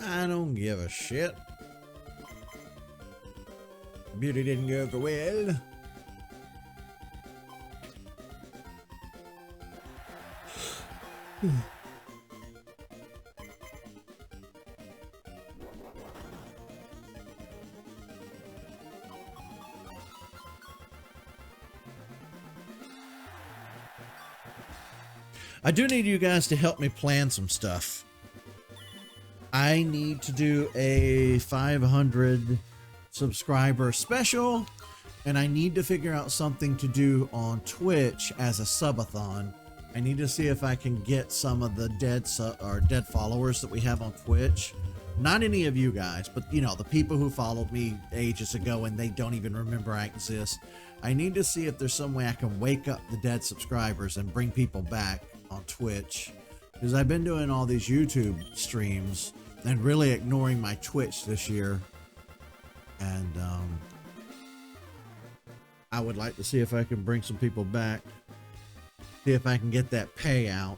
I don't give a shit. Beauty didn't go over well. I do need you guys to help me plan some stuff. I need to do a 500 subscriber special, and I need to figure out something to do on Twitch as a subathon. I need to see if I can get some of the dead followers that we have on Twitch. Not any of you guys, but you know, the people who followed me ages ago and they don't even remember I exist. I need to see if there's some way I can wake up the dead subscribers and bring people back on Twitch. Because I've been doing all these YouTube streams and really ignoring my Twitch this year. And I would like to see if I can bring some people back. See if I can get that payout.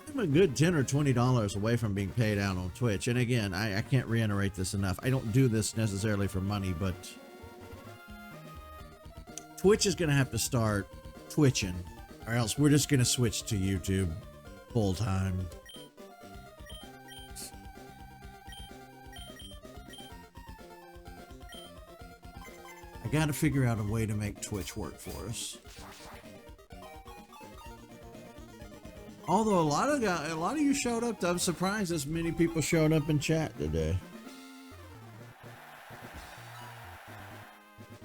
I'm a good $10 or $20 away from being paid out on Twitch. And again, I can't reiterate this enough. I don't do this necessarily for money, but Twitch is going to have to start twitching, or else we're just going to switch to YouTube full time. I got to figure out a way to make Twitch work for us. Although a lot of you showed up, I'm surprised as many people showed up in chat today.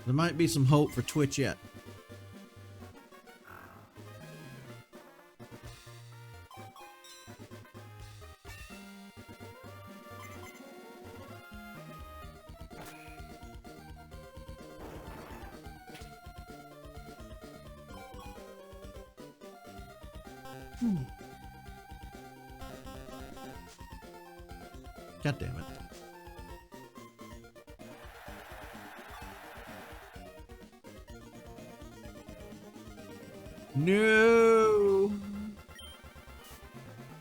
There might be some hope for Twitch yet. God damn it. No.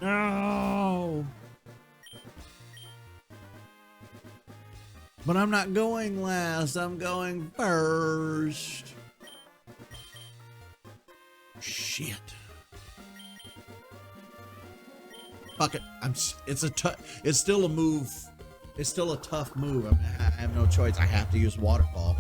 No. But I'm not going last. I'm going first. Shit. Fuck it. It's still a move. It's still a tough move. I mean, I have no choice. I have to use waterfall.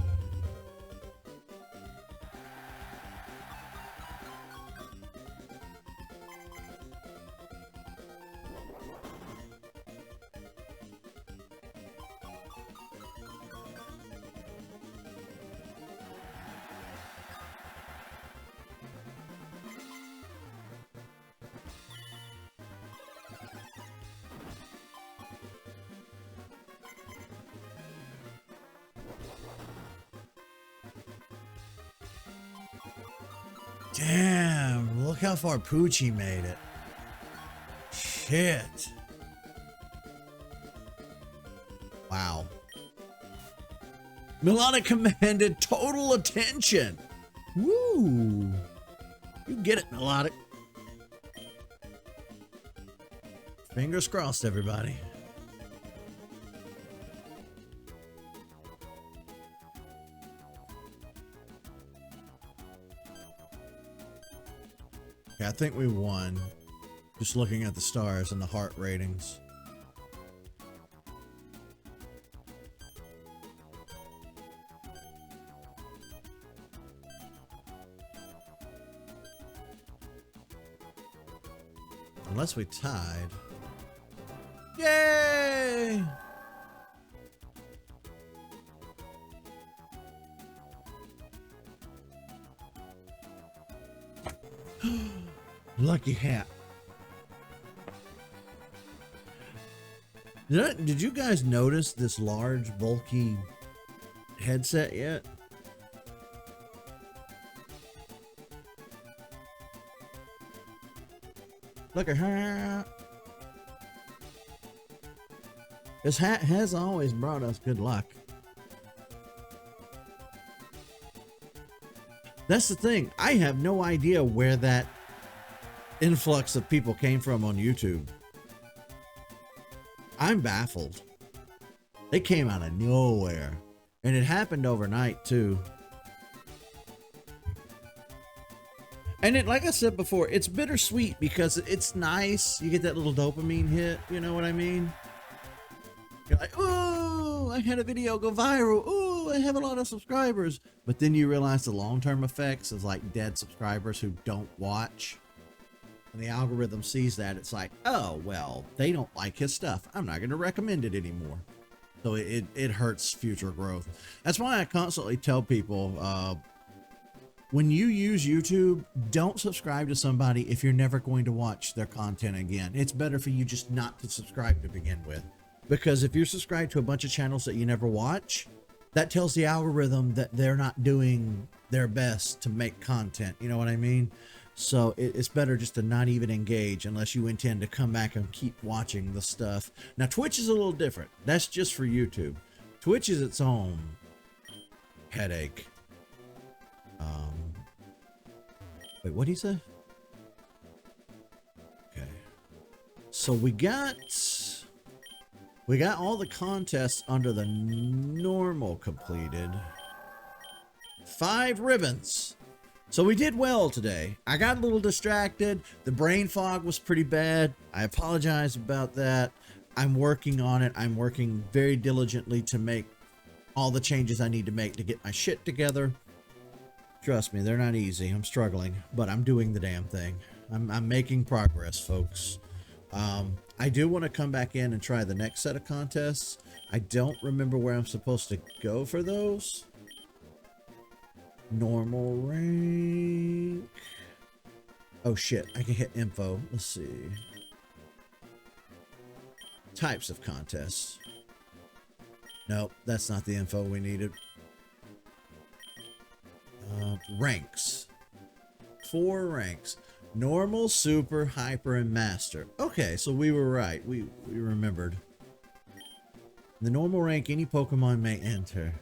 Damn, look how far Poochie made it. Shit. Wow. Melodic commanded total attention. Woo. You get it, Melodic. Fingers crossed, everybody. Yeah, I think we won. Just looking at the stars and the heart ratings. Unless we tied. Yay! Lucky hat. Did you guys notice this large, bulky headset yet? Look at her. This hat has always brought us good luck. That's the thing. I have no idea where that influx of people came from on YouTube. I'm baffled. They came out of nowhere. And it happened overnight too. And it, like I said before, it's bittersweet because it's nice. You get that little dopamine hit, you know what I mean? You're like, oh, I had a video go viral. Oh, I have a lot of subscribers. But then you realize the long-term effects of like dead subscribers who don't watch. And the algorithm sees that. It's like, oh, well, they don't like his stuff. I'm not going to recommend it anymore. So it hurts future growth. That's why I constantly tell people, when you use YouTube, don't subscribe to somebody if you're never going to watch their content again. It's better for you just not to subscribe to begin with. Because if you're subscribed to a bunch of channels that you never watch, that tells the algorithm that they're not doing their best to make content. You know what I mean? So it's better just to not even engage unless you intend to come back and keep watching the stuff. Now, Twitch is a little different. That's just for YouTube. Twitch is its own headache. Wait, what did he say? Okay. So we got all the contests under the normal completed. 5 ribbons. So we did well today. I got a little distracted. The brain fog was pretty bad. I apologize about that. I'm working on it. I'm working very diligently to make all the changes I need to make to get my shit together. Trust me, they're not easy. I'm struggling, but I'm doing the damn thing. I'm making progress, folks. I do want to come back in and try the next set of contests. I don't remember where I'm supposed to go for those. Normal rank. Oh shit, I can hit info. Let's see. Types of contests. Nope, that's not the info we needed. Ranks. 4 ranks. Normal, super, hyper, and master. Okay, so we were right. We remembered. The normal rank any Pokemon may enter.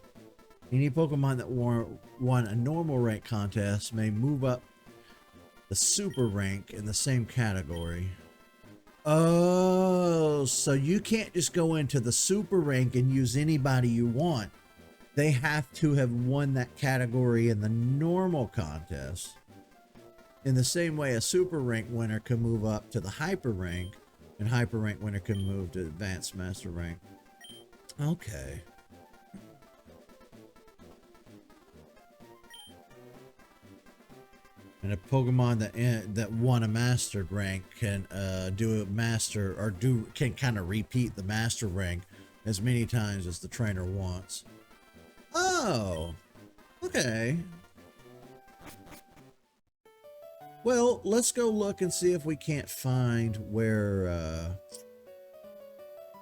Any Pokemon that won a normal rank contest may move up the super rank in the same category. Oh, so you can't just go into the super rank and use anybody you want. They have to have won that category in the normal contest. In the same way, a super rank winner can move up to the hyper rank, and hyper rank winner can move to advanced master rank. Okay. And a Pokemon that won a master rank can do a master or can kind of repeat the master rank as many times as the trainer wants. Oh, okay. Well, let's go look and see if we can't find where.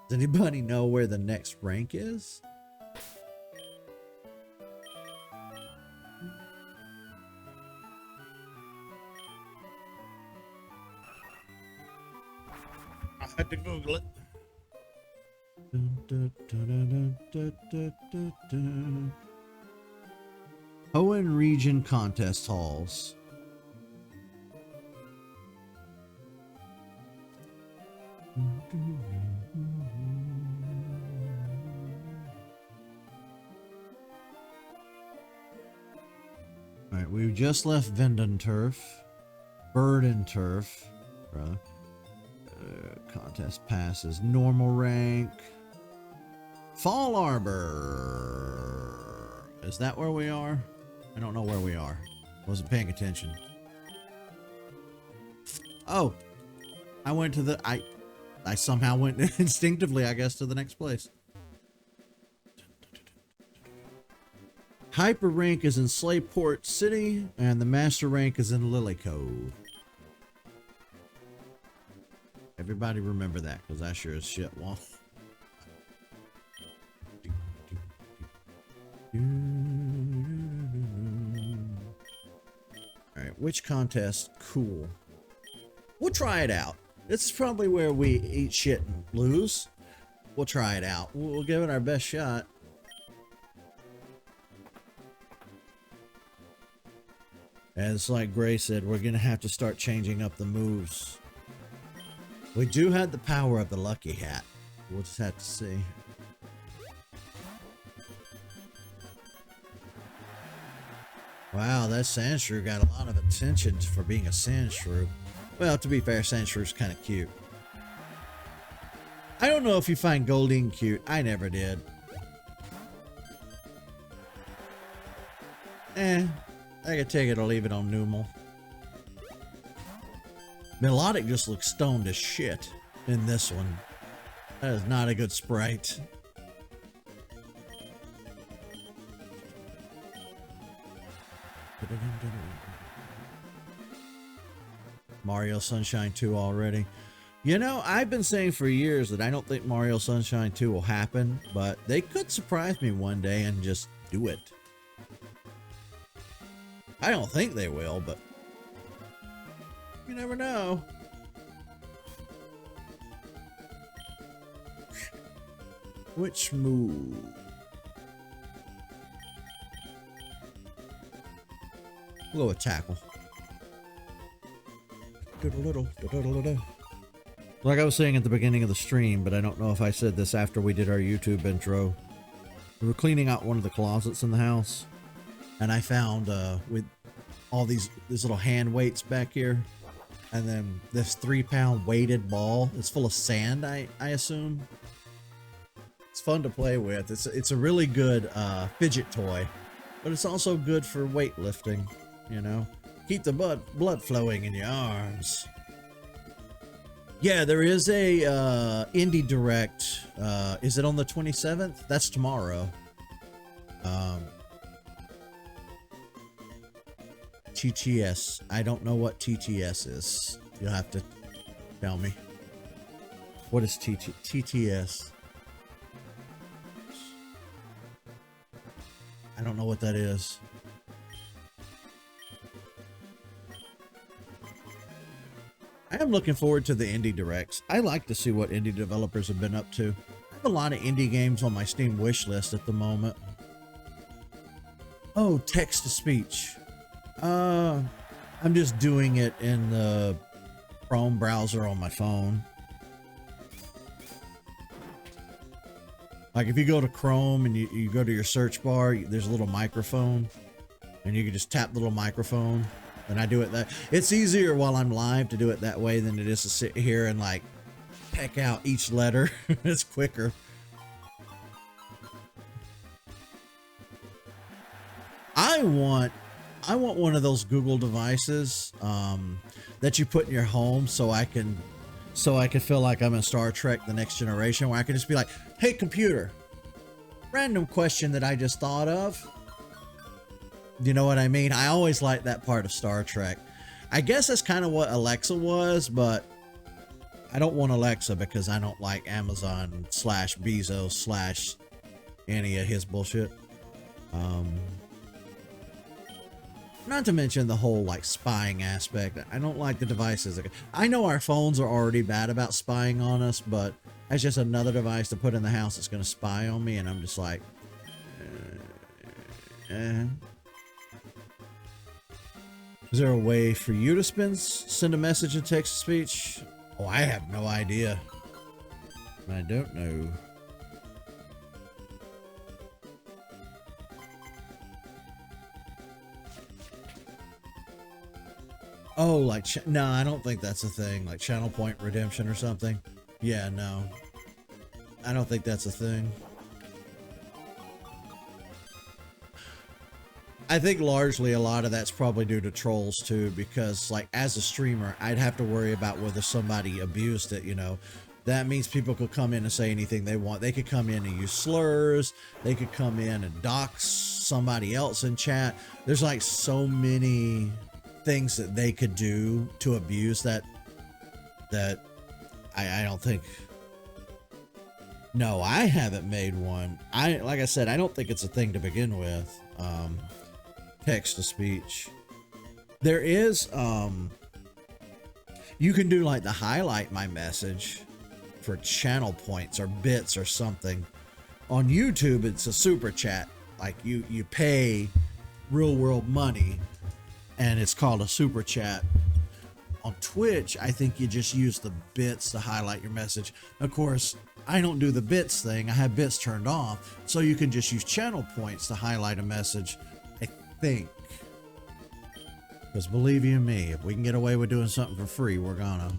Does anybody know where the next rank is? I had to Google it. Hoenn Region Contest Halls. Alright, we just left Venden Turf. Burden Turf. Contest passes. Normal rank. Fall Arbor. Is that where we are? I don't know where we are. Wasn't paying attention. Oh. I went to the... I somehow went instinctively, I guess, to the next place. Hyper rank is in Slayport City, and the master rank is in Lily Cove. Everybody remember that, because I sure as shit won't. Alright, which contest? Cool. We'll try it out. This is probably where we eat shit and lose. We'll try it out. We'll give it our best shot. As like Gray said, we're going to have to start changing up the moves. We do have the power of the Lucky Hat. We'll just have to see. Wow, that Sandshrew got a lot of attention for being a Sandshrew. Well, to be fair, Sandshrew's kind of cute. I don't know if you find Goldeen cute. I never did. I could take it or leave it on Numel. Melodic just looks stoned as shit in this one. That is not a good sprite. Mario Sunshine 2 already. You know, I've been saying for years that I don't think Mario Sunshine 2 will happen, but they could surprise me one day and just do it. I don't think they will, but you never know. Which move? We'll go with tackle. Like I was saying at the beginning of the stream, but I don't know if I said this after we did our YouTube intro. We were cleaning out one of the closets in the house, and I found with all these little hand weights back here, and then this 3-pound weighted ball. It's full of sand, I assume. It's fun to play with. It's a really good fidget toy, but it's also good for weightlifting. You know, keep the blood flowing in your arms. Yeah, there is a indie direct. Is it on the 27th? That's tomorrow. TTS. I don't know what TTS is. You'll have to tell me. What is TTS? I don't know what that is. am looking forward to the indie directs. I like to see what indie developers have been up to. I have a lot of indie games on my Steam wish list at the moment. Oh, text to speech. I'm just doing it in the Chrome browser on my phone. Like if you go to Chrome and you go to your search bar, there's a little microphone and you can just tap the little microphone. And I do it that. It's easier while I'm live to do it that way than it is to sit here and like peck out each letter. It's quicker. I want one of those Google devices that you put in your home so I can feel like I'm in Star Trek The Next Generation, where I can just be like, hey computer, random question that I just thought of. You know what I mean? I always liked that part of Star Trek. I guess that's kind of what Alexa was, but I don't want Alexa because I don't like Amazon / Bezos / any of his bullshit. Not to mention the whole like spying aspect. I don't like the devices. I know our phones are already bad about spying on us, but that's just another device to put in the house that's going to spy on me, and I'm just like, Is there a way for you to send a message in text to speech? Oh, I have no idea. I don't know. Oh, like, no, I don't think that's a thing. Like channel point redemption or something. Yeah, no. I don't think that's a thing. I think largely a lot of that's probably due to trolls too, because like as a streamer, I'd have to worry about whether somebody abused it, you know. That means people could come in and say anything they want. They could come in and use slurs. They could come in and dox somebody else in chat. There's like so many things that they could do to abuse that I don't think. No, I haven't made one. Like I said, I don't think it's a thing to begin with. Text to speech. There is you can do like the highlight my message for channel points or bits or something. On YouTube it's a super chat. Like you pay real world money and it's called a super chat. On Twitch, I think you just use the bits to highlight your message. Of course, I don't do the bits thing. I have bits turned off, so you can just use channel points to highlight a message, I think. Because believe you me, if we can get away with doing something for free, we're gonna.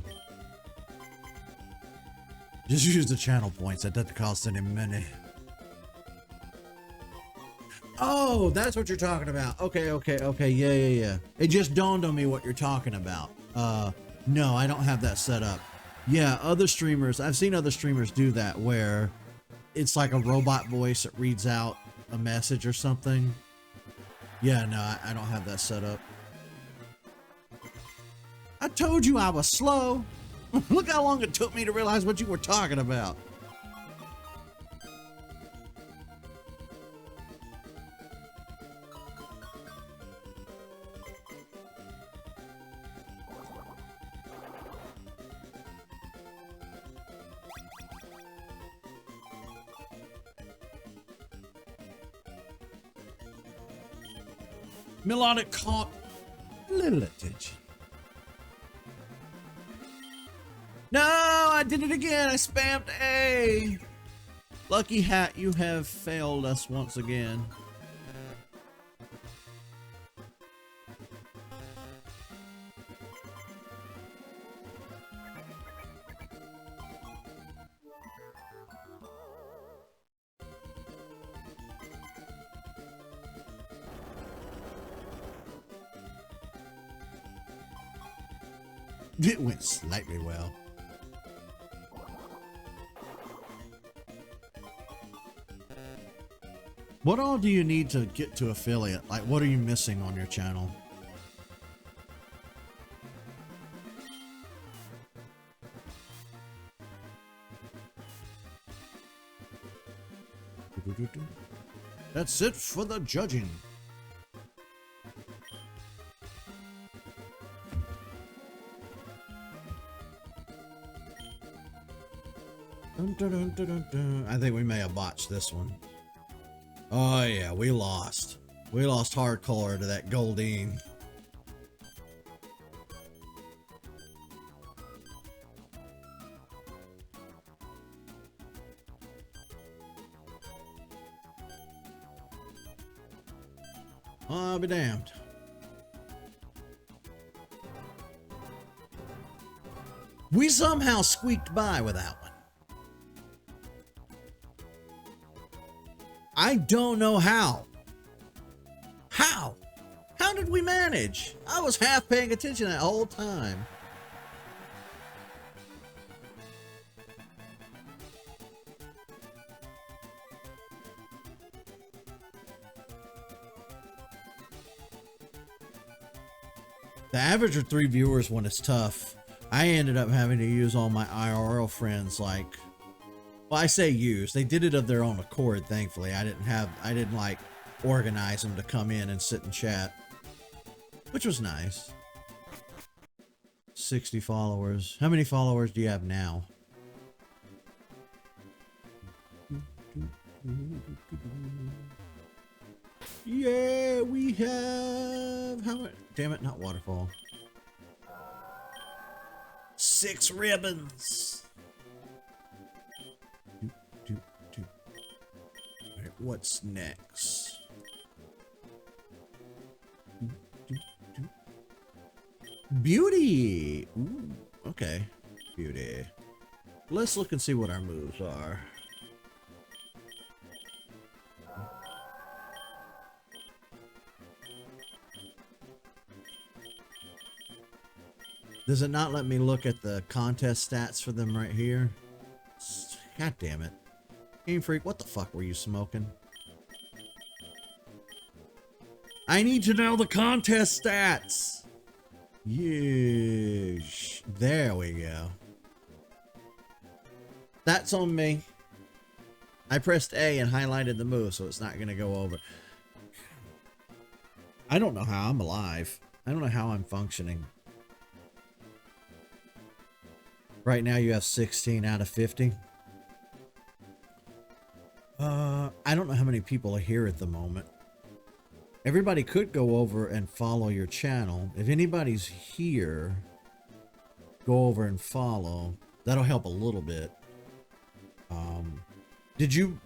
Just use the channel points. That doesn't cost any money. Oh, that's what you're talking about. Okay. Yeah. It just dawned on me what you're talking about. No, I don't have that set up. Yeah, other streamers, I've seen other streamers do that where it's like a robot voice that reads out a message or something. Yeah, no, I don't have that set up. I told you I was slow. Look how long it took me to realize what you were talking about. Melodic caught little attention. No, I did it again. I spammed A. Lucky Hat, you have failed us once again. It went slightly well. What all do you need to get to affiliate? Like, what are you missing on your channel? That's it for the judging. Dun, dun, dun, dun, dun, dun. I think we may have botched this one. Oh yeah, we lost. We lost hardcore to that Goldeen. I'll be damned. We somehow squeaked by with that one. I don't know how. How? How did we manage? I was half paying attention that whole time. The average of 3 viewers when it's tough. I ended up having to use all my IRL friends, like, well, I say use. They did it of their own accord, thankfully. I didn't like organize them to come in and sit and chat, which was nice. 60 followers. How many followers do you have now? Yeah, we have, how much? Damn it, not waterfall. 6 ribbons. All right, what's next? Beauty. Ooh, okay, beauty. Let's look and see what our moves are. Does it not let me look at the contest stats for them right here? God damn it. Game Freak, what the fuck were you smoking? I need to know the contest stats! Yeesh. There we go. That's on me. I pressed A and highlighted the move, so it's not going to go over. I don't know how I'm alive. I don't know how I'm functioning. Right now you have 16 out of 50. I don't know how many people are here at the moment. Everybody could go over and follow your channel. If anybody's here, go over and follow. That'll help a little bit. Did you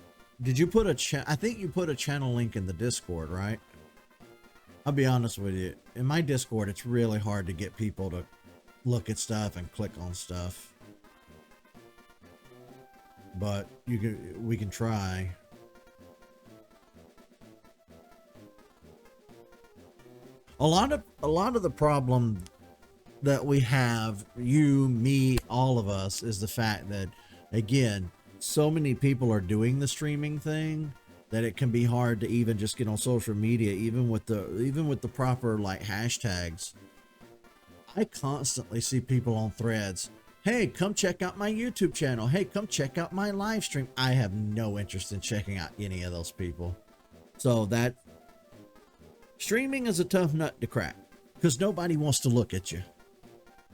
put a I think you put a channel link in the Discord, right? I'll be honest with you. In my Discord, it's really hard to get people to look at stuff and click on stuff. But we can try. A lot of the problem that we have, you, me, all of us, is the fact that, again, so many people are doing the streaming thing that it can be hard to even just get on social media, even with the proper like hashtags. I constantly see people on threads. Hey, come check out my YouTube channel. Hey, come check out my live stream. I have no interest in checking out any of those people. So that streaming is a tough nut to crack because nobody wants to look at you.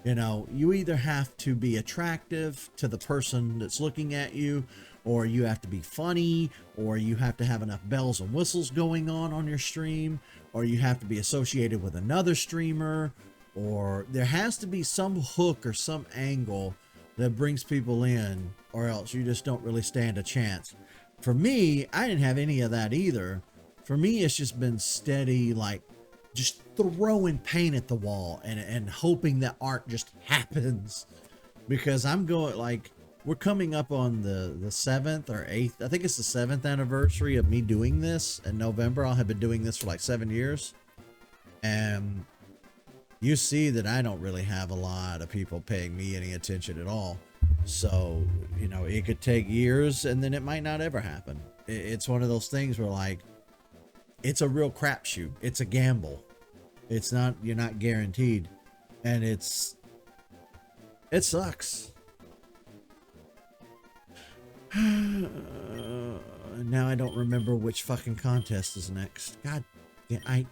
You know, you either have to be attractive to the person that's looking at you, or you have to be funny, or you have to have enough bells and whistles going on your stream, or you have to be associated with another streamer, or there has to be some hook or some angle that brings people in, or else you just don't really stand a chance. For me, I didn't have any of that either. For me, it's just been steady, like just throwing paint at the wall and hoping that art just happens, because I'm going, like, we're coming up on the 7th or 8th. I think it's the 7th anniversary of me doing this in November. I'll have been doing this for like 7 years. And you see that I don't really have a lot of people paying me any attention at all. So, you know, it could take years and then it might not ever happen. It's one of those things where, like, it's a real crapshoot. It's a gamble. It's not, you're not guaranteed. And it sucks. Now I don't remember which fucking contest is next. God damn,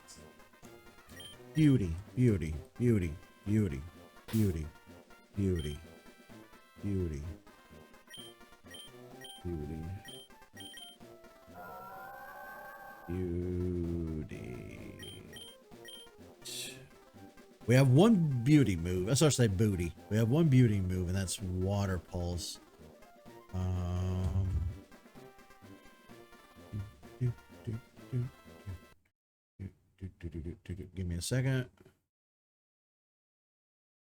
beauty, beauty, beauty, beauty, beauty, beauty, beauty. We have one beauty move. I started to say booty. We have one beauty move, and that's water pulse. Give me a second.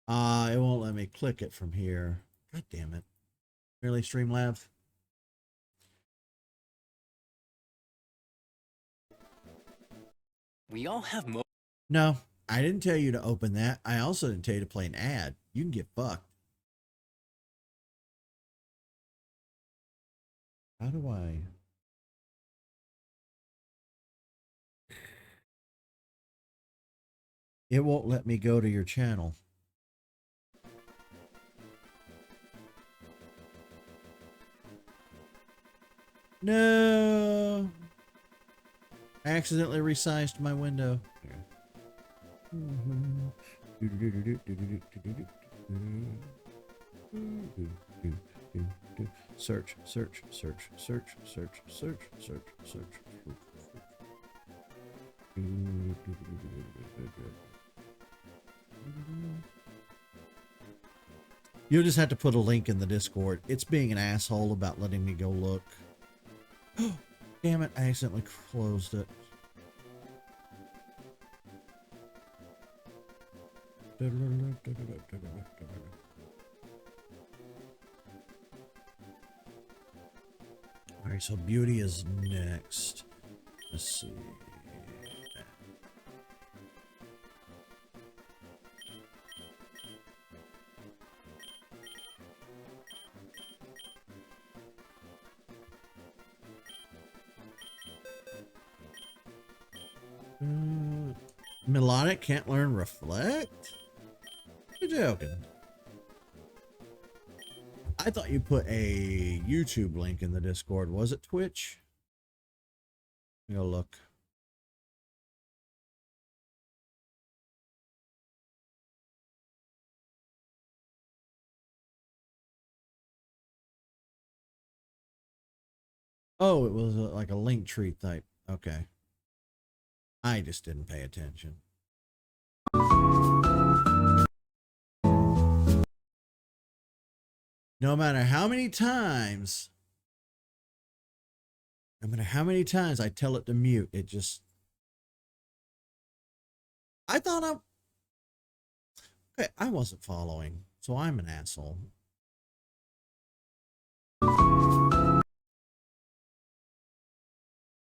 It won't let me click it from here. God damn it. Really, Streamlabs? We all have No, I didn't tell you to open that. I also didn't tell you to play an ad. You can get fucked. How do I? It won't let me go to your channel. No. I accidentally resized my window. Search, search, search, search, search, search, search, search. You'll just have to put a link in the Discord. It's being an asshole about letting me go look. Damn it, I accidentally closed it. Alright, so beauty is next. Let's see. Melodic can't learn reflect? You're joking. I thought you put a YouTube link in the Discord. Was it Twitch? Let me go look. Oh, it was like a link tree type. Okay. I just didn't pay attention. No matter how many times I tell it to mute, it just... I thought okay, I wasn't following, so I'm an asshole.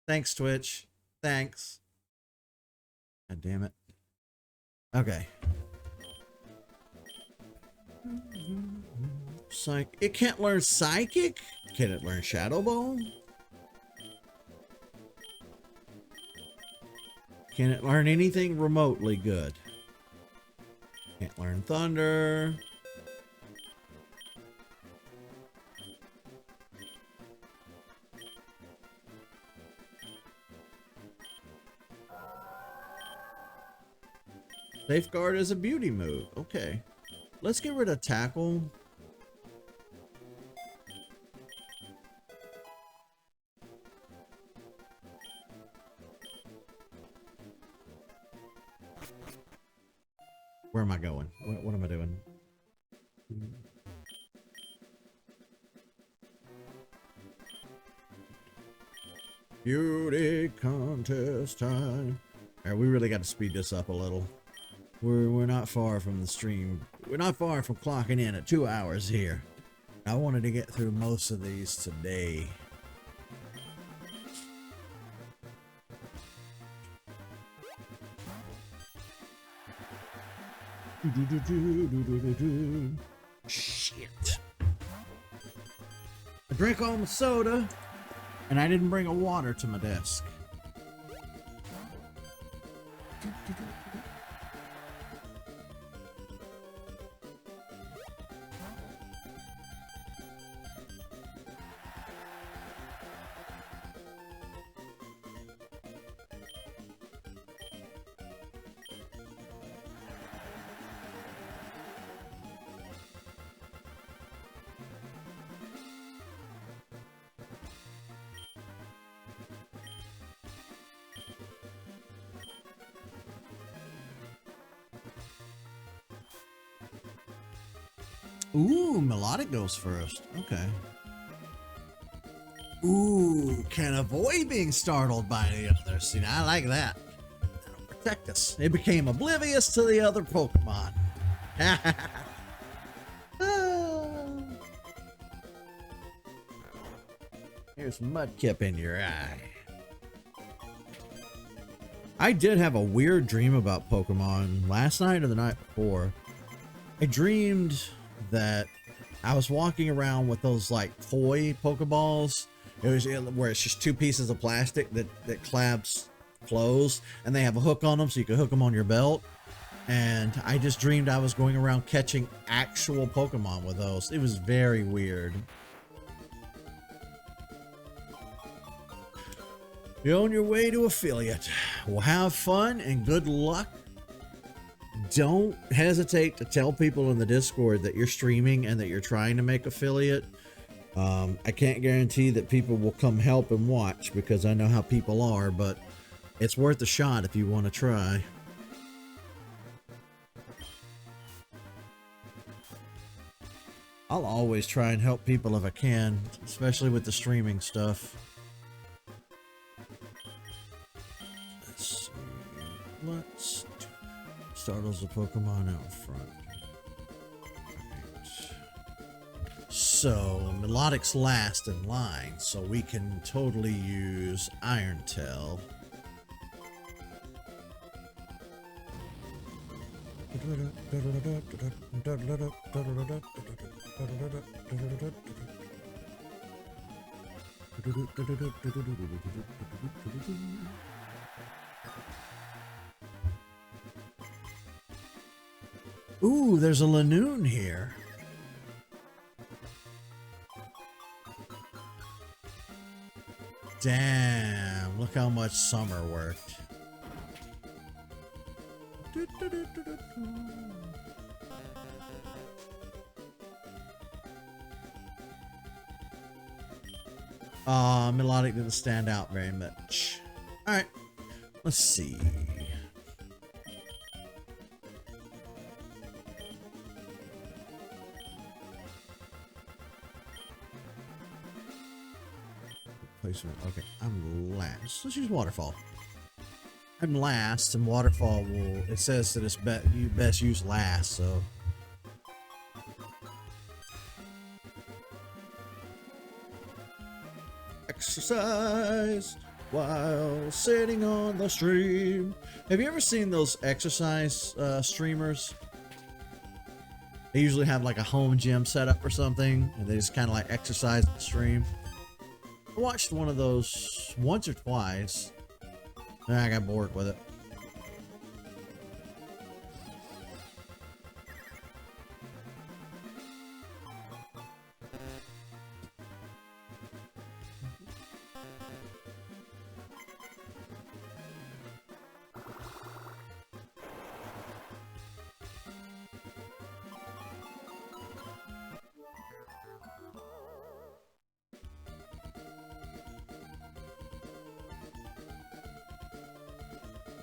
Thanks, Twitch. Thanks. God damn it. Okay. It can't learn Psychic? Can it learn Shadow Bone? Can it learn anything remotely good? Can't learn Thunder. Safeguard is a beauty move. Okay. Let's get rid of Tackle. Where am I going? What am I doing? Beauty contest time. Alright, we really got to speed this up a little. We're not far from the stream. We're not far from clocking in at 2 hours here. I wanted to get through most of these today. Shit. I drank all my soda, and I didn't bring a water to my desk. Ooh, melodic goes first. Okay. Ooh, can avoid being startled by the others. See, now I like that. That'll protect us. It became oblivious to the other Pokemon. Here's Mudkip in your eye. I did have a weird dream about Pokemon last night or the night before. I dreamed that I was walking around with those like toy Pokeballs. It was where it's just two pieces of plastic that clamps closed, and they have a hook on them so you can hook them on your belt. And I just dreamed I was going around catching actual Pokemon with those. It was very weird. You're on your way to affiliate. Well, have fun and good luck. Don't hesitate to tell people in the Discord that you're streaming and that you're trying to make affiliate. I can't guarantee that people will come help and watch because I know how people are, but it's worth a shot if you want to try. I'll always try and help people if I can, especially with the streaming stuff. Let's see. Let's startles the Pokemon out front. Right. So, Melodic's last in line, so we can totally use Iron Tail. Ooh, there's a Lanoon here. Damn, look how much Summer worked. Melodic didn't stand out very much. Alright, let's see. Placement. Okay, I'm last. Let's use Waterfall. I'm last, and Waterfall will. It says that it's you best use last, so. Exercise while sitting on the stream. Have you ever seen those exercise streamers? They usually have like a home gym setup or something, and they just kind of like exercise the stream. I watched one of those once or twice, and I got bored with it.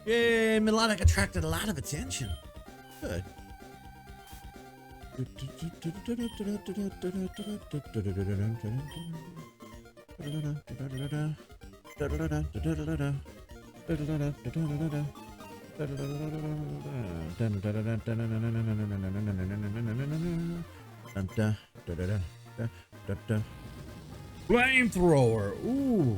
Yay, Melodic attracted a lot of attention. Good. Flamethrower. Ooh.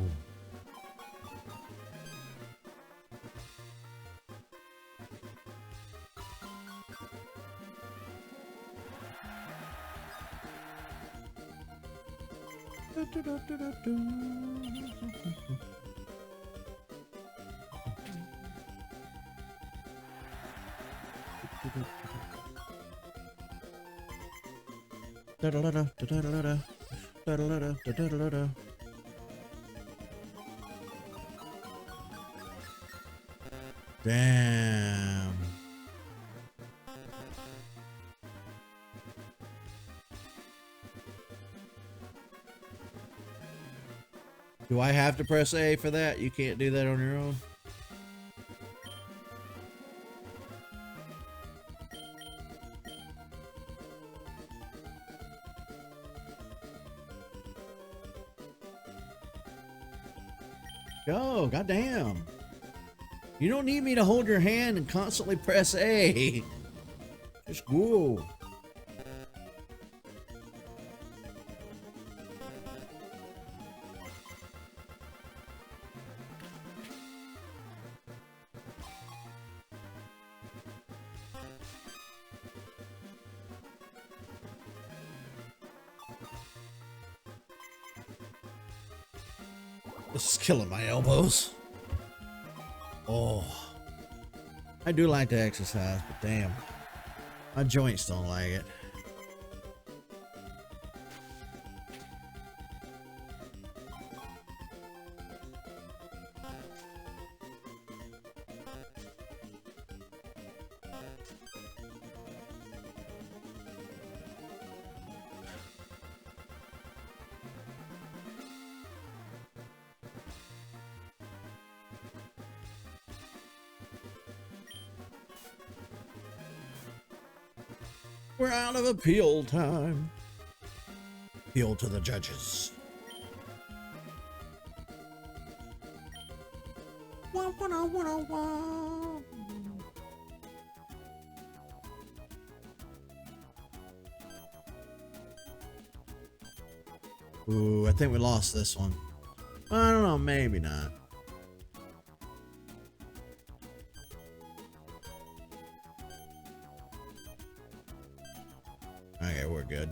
Damn. Do I have to press A for that? You can't do that on your own? Go. Goddamn. You don't need me to hold your hand and constantly press A. Just go. This is killing my elbows. Oh, I do like to exercise, but damn, my joints don't like it. We're out of appeal time. Appeal to the judges. Ooh, I think we lost this one. I don't know, maybe not. Okay, we're good.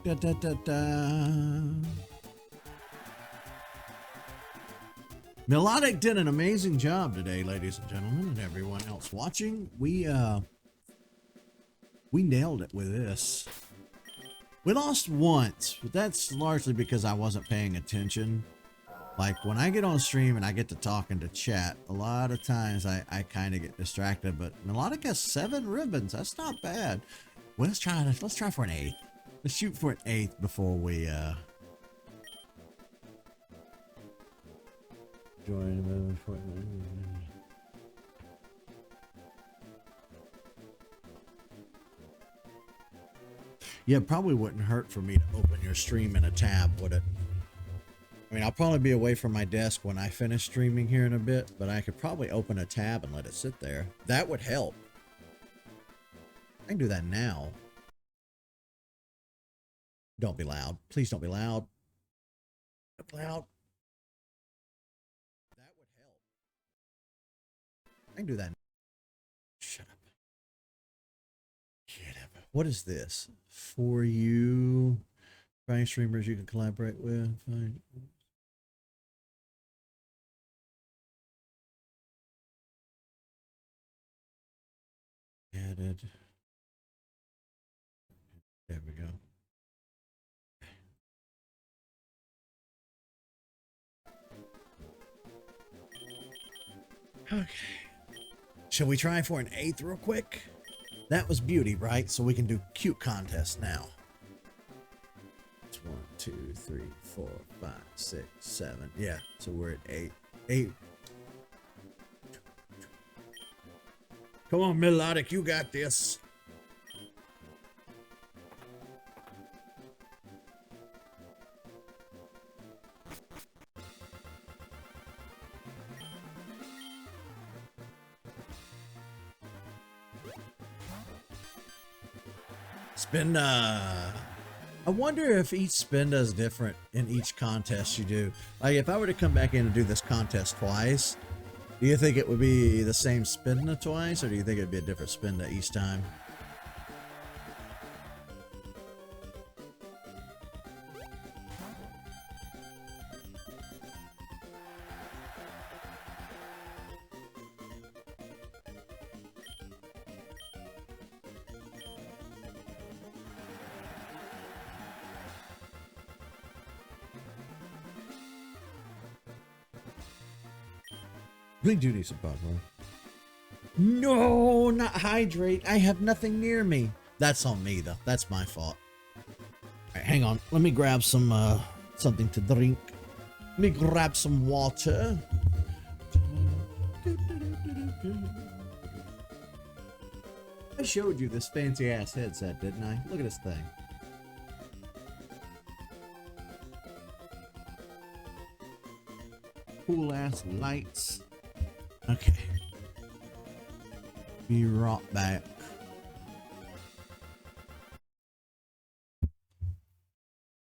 Da, da, da, da. Melodic did an amazing job today, ladies and gentlemen, and everyone else watching. We nailed it with this. We lost once, but that's largely because I wasn't paying attention. Like when I get on stream and I get to talking to chat, a lot of times I kind of get distracted. But Melodic has 7 ribbons. That's not bad. Well, let's try for an 8th. Let's shoot for an 8th before we join. Yeah, it probably wouldn't hurt for me to open your stream in a tab, would it? I mean, I'll probably be away from my desk when I finish streaming here in a bit, but I could probably open a tab and let it sit there. That would help. I can do that now. Don't be loud. Please don't be loud. Don't be loud. That would help. I can do that. Shut up. Shut up. What is this? For you, trying streamers you can collaborate with. Fine. Added. There we go. Okay. Shall we try for an 8th real quick? That was beauty, right? So we can do cute contests now. It's 1, 2, 3, 4, 5, 6, 7. Yeah, so we're at 8. 8. Come on, Melodic, you got this. Spin, I wonder if each spin does different in each contest you do. Like if I were to come back in and do this contest twice, do you think it would be the same spin twice, or do you think it'd be a different spin each time? We do need some popcorn. No, not hydrate. I have nothing near me. That's on me though. That's my fault. All right, hang on. Let me grab some something to drink. Let me grab some water. I showed you this fancy ass headset, didn't I? Look at this thing. Cool ass lights. Okay. Be right back.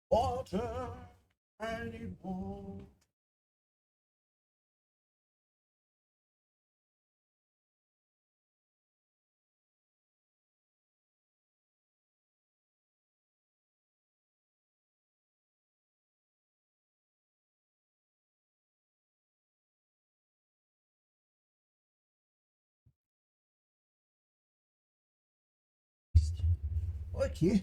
Water. I need water. Okay.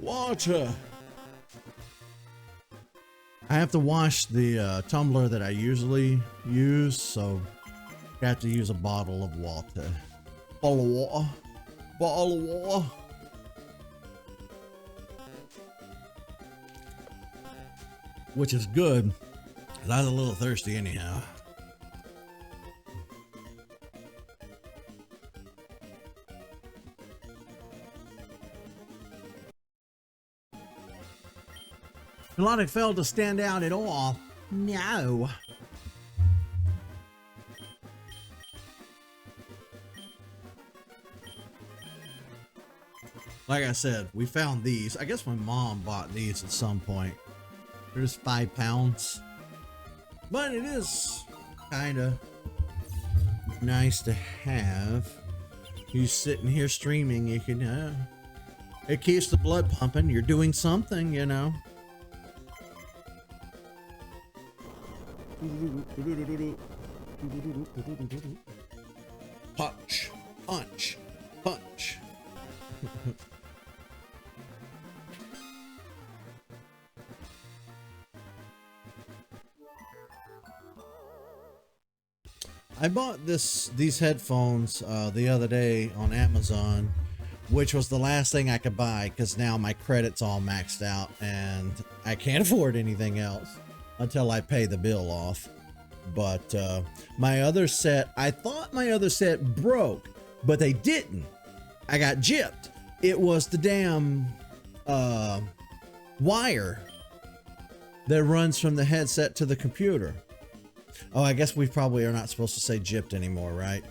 Water. I have to wash the tumbler that I usually use, so I have to use a bottle of water. Bottle of water. Bottle of water. Which is good, because I was a little thirsty anyhow. Melodic failed to stand out at all. No. Like I said, we found these. I guess my mom bought these at some point. They're just 5 pounds. But it is kind of nice to have. You sitting here streaming, you can, it keeps the blood pumping. You're doing something, you know. Punch, punch, punch. I bought these headphones the other day on Amazon, which was the last thing I could buy because now my credit's all maxed out and I can't afford anything else until I pay the bill off. But my other set, I thought my other set broke, but they didn't. I got gypped. It was the damn wire that runs from the headset to the computer. Oh, I guess we probably are not supposed to say gypped anymore, right?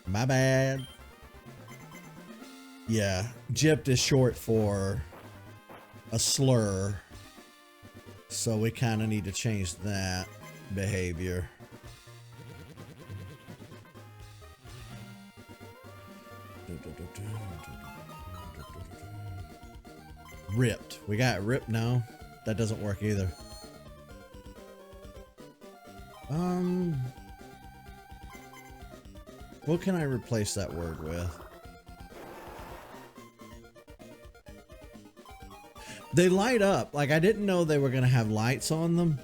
My bad. Yeah, gypped is short for a slur. So we kind of need to change that behavior. Ripped. We got ripped now. That doesn't work either. What can I replace that word with? They light up. Like, I didn't know they were going to have lights on them.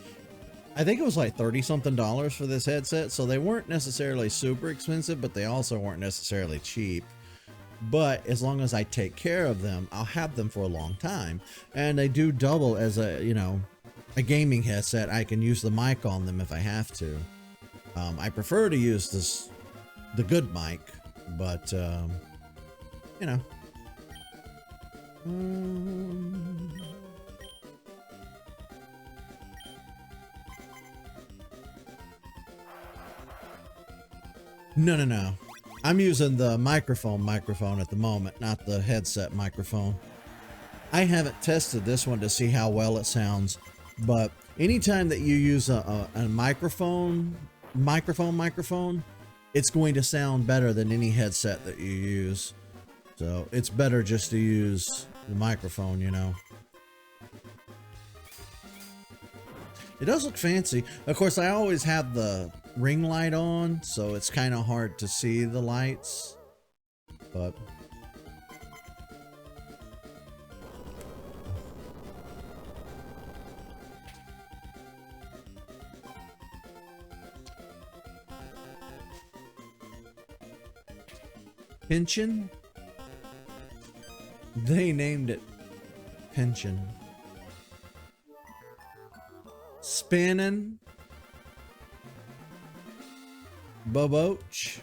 I think it was like $30-something for this headset. So they weren't necessarily super expensive, but they also weren't necessarily cheap. But as long as I take care of them, I'll have them for a long time. And they do double as a, you know, a gaming headset. I can use the mic on them if I have to. I prefer to use the good mic, but you know. No. I'm using the microphone at the moment, not the headset microphone. I haven't tested this one to see how well it sounds, but anytime that you use a microphone, it's going to sound better than any headset that you use. So it's better just to use the microphone, you know. It does look fancy. Of course, I always have the ring light on, so it's kind of hard to see the lights. But pension? They named it pension. Spinning. Boboch.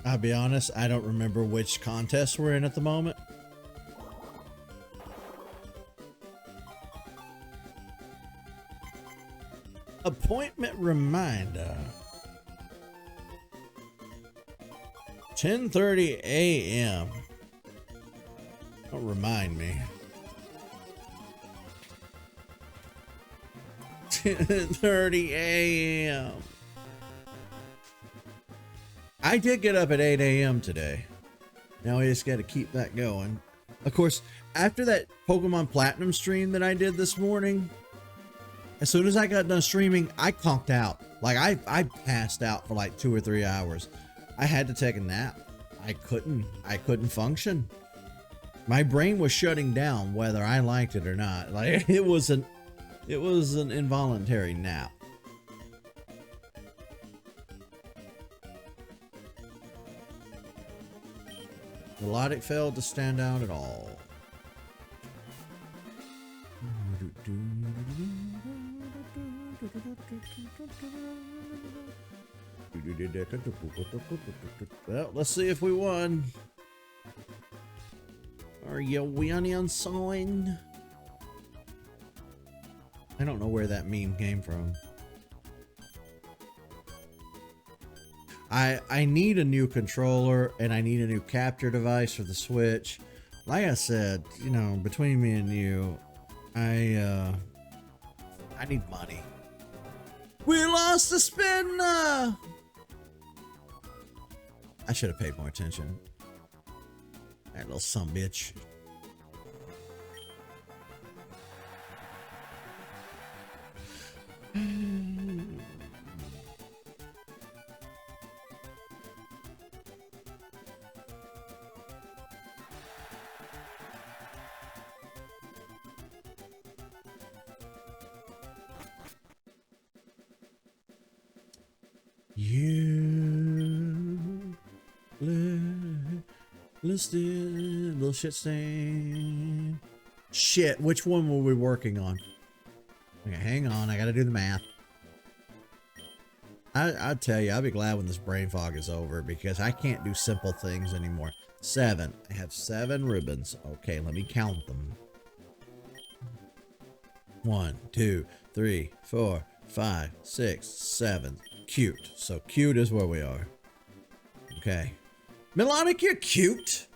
I'll be honest, I don't remember which contest we're in at the moment. Appointment reminder. 10:30 a.m. Don't remind me. 10:30 a.m. I did get up at 8 a.m. today. Now we just got to keep that going. Of course, after that Pokemon Platinum stream that I did this morning, as soon as I got done streaming, I conked out. Like I passed out for like 2 or 3 hours. I had to take a nap. I couldn't function. My brain was shutting down whether I liked it or not. Like it was an involuntary nap. Melodic failed to stand out at all. Well, let's see if we won. Are you winning, son? I don't know where that meme came from. I need a new controller and I need a new capture device for the Switch. Like I said, you know, between me and you, I need money. We lost the spinner! I should have paid more attention. That little sumbitch. Listed little shit stain. Shit, which one were we working on? Okay, hang on, I gotta do the math. I'll tell you, I'll be glad when this brain fog is over because I can't do simple things anymore. 7. I have 7 ribbons. Okay, let me count them. 1, 2, 3, 4, 5, 6, 7. Cute. So cute is where we are. Okay. Melodic, you're cute.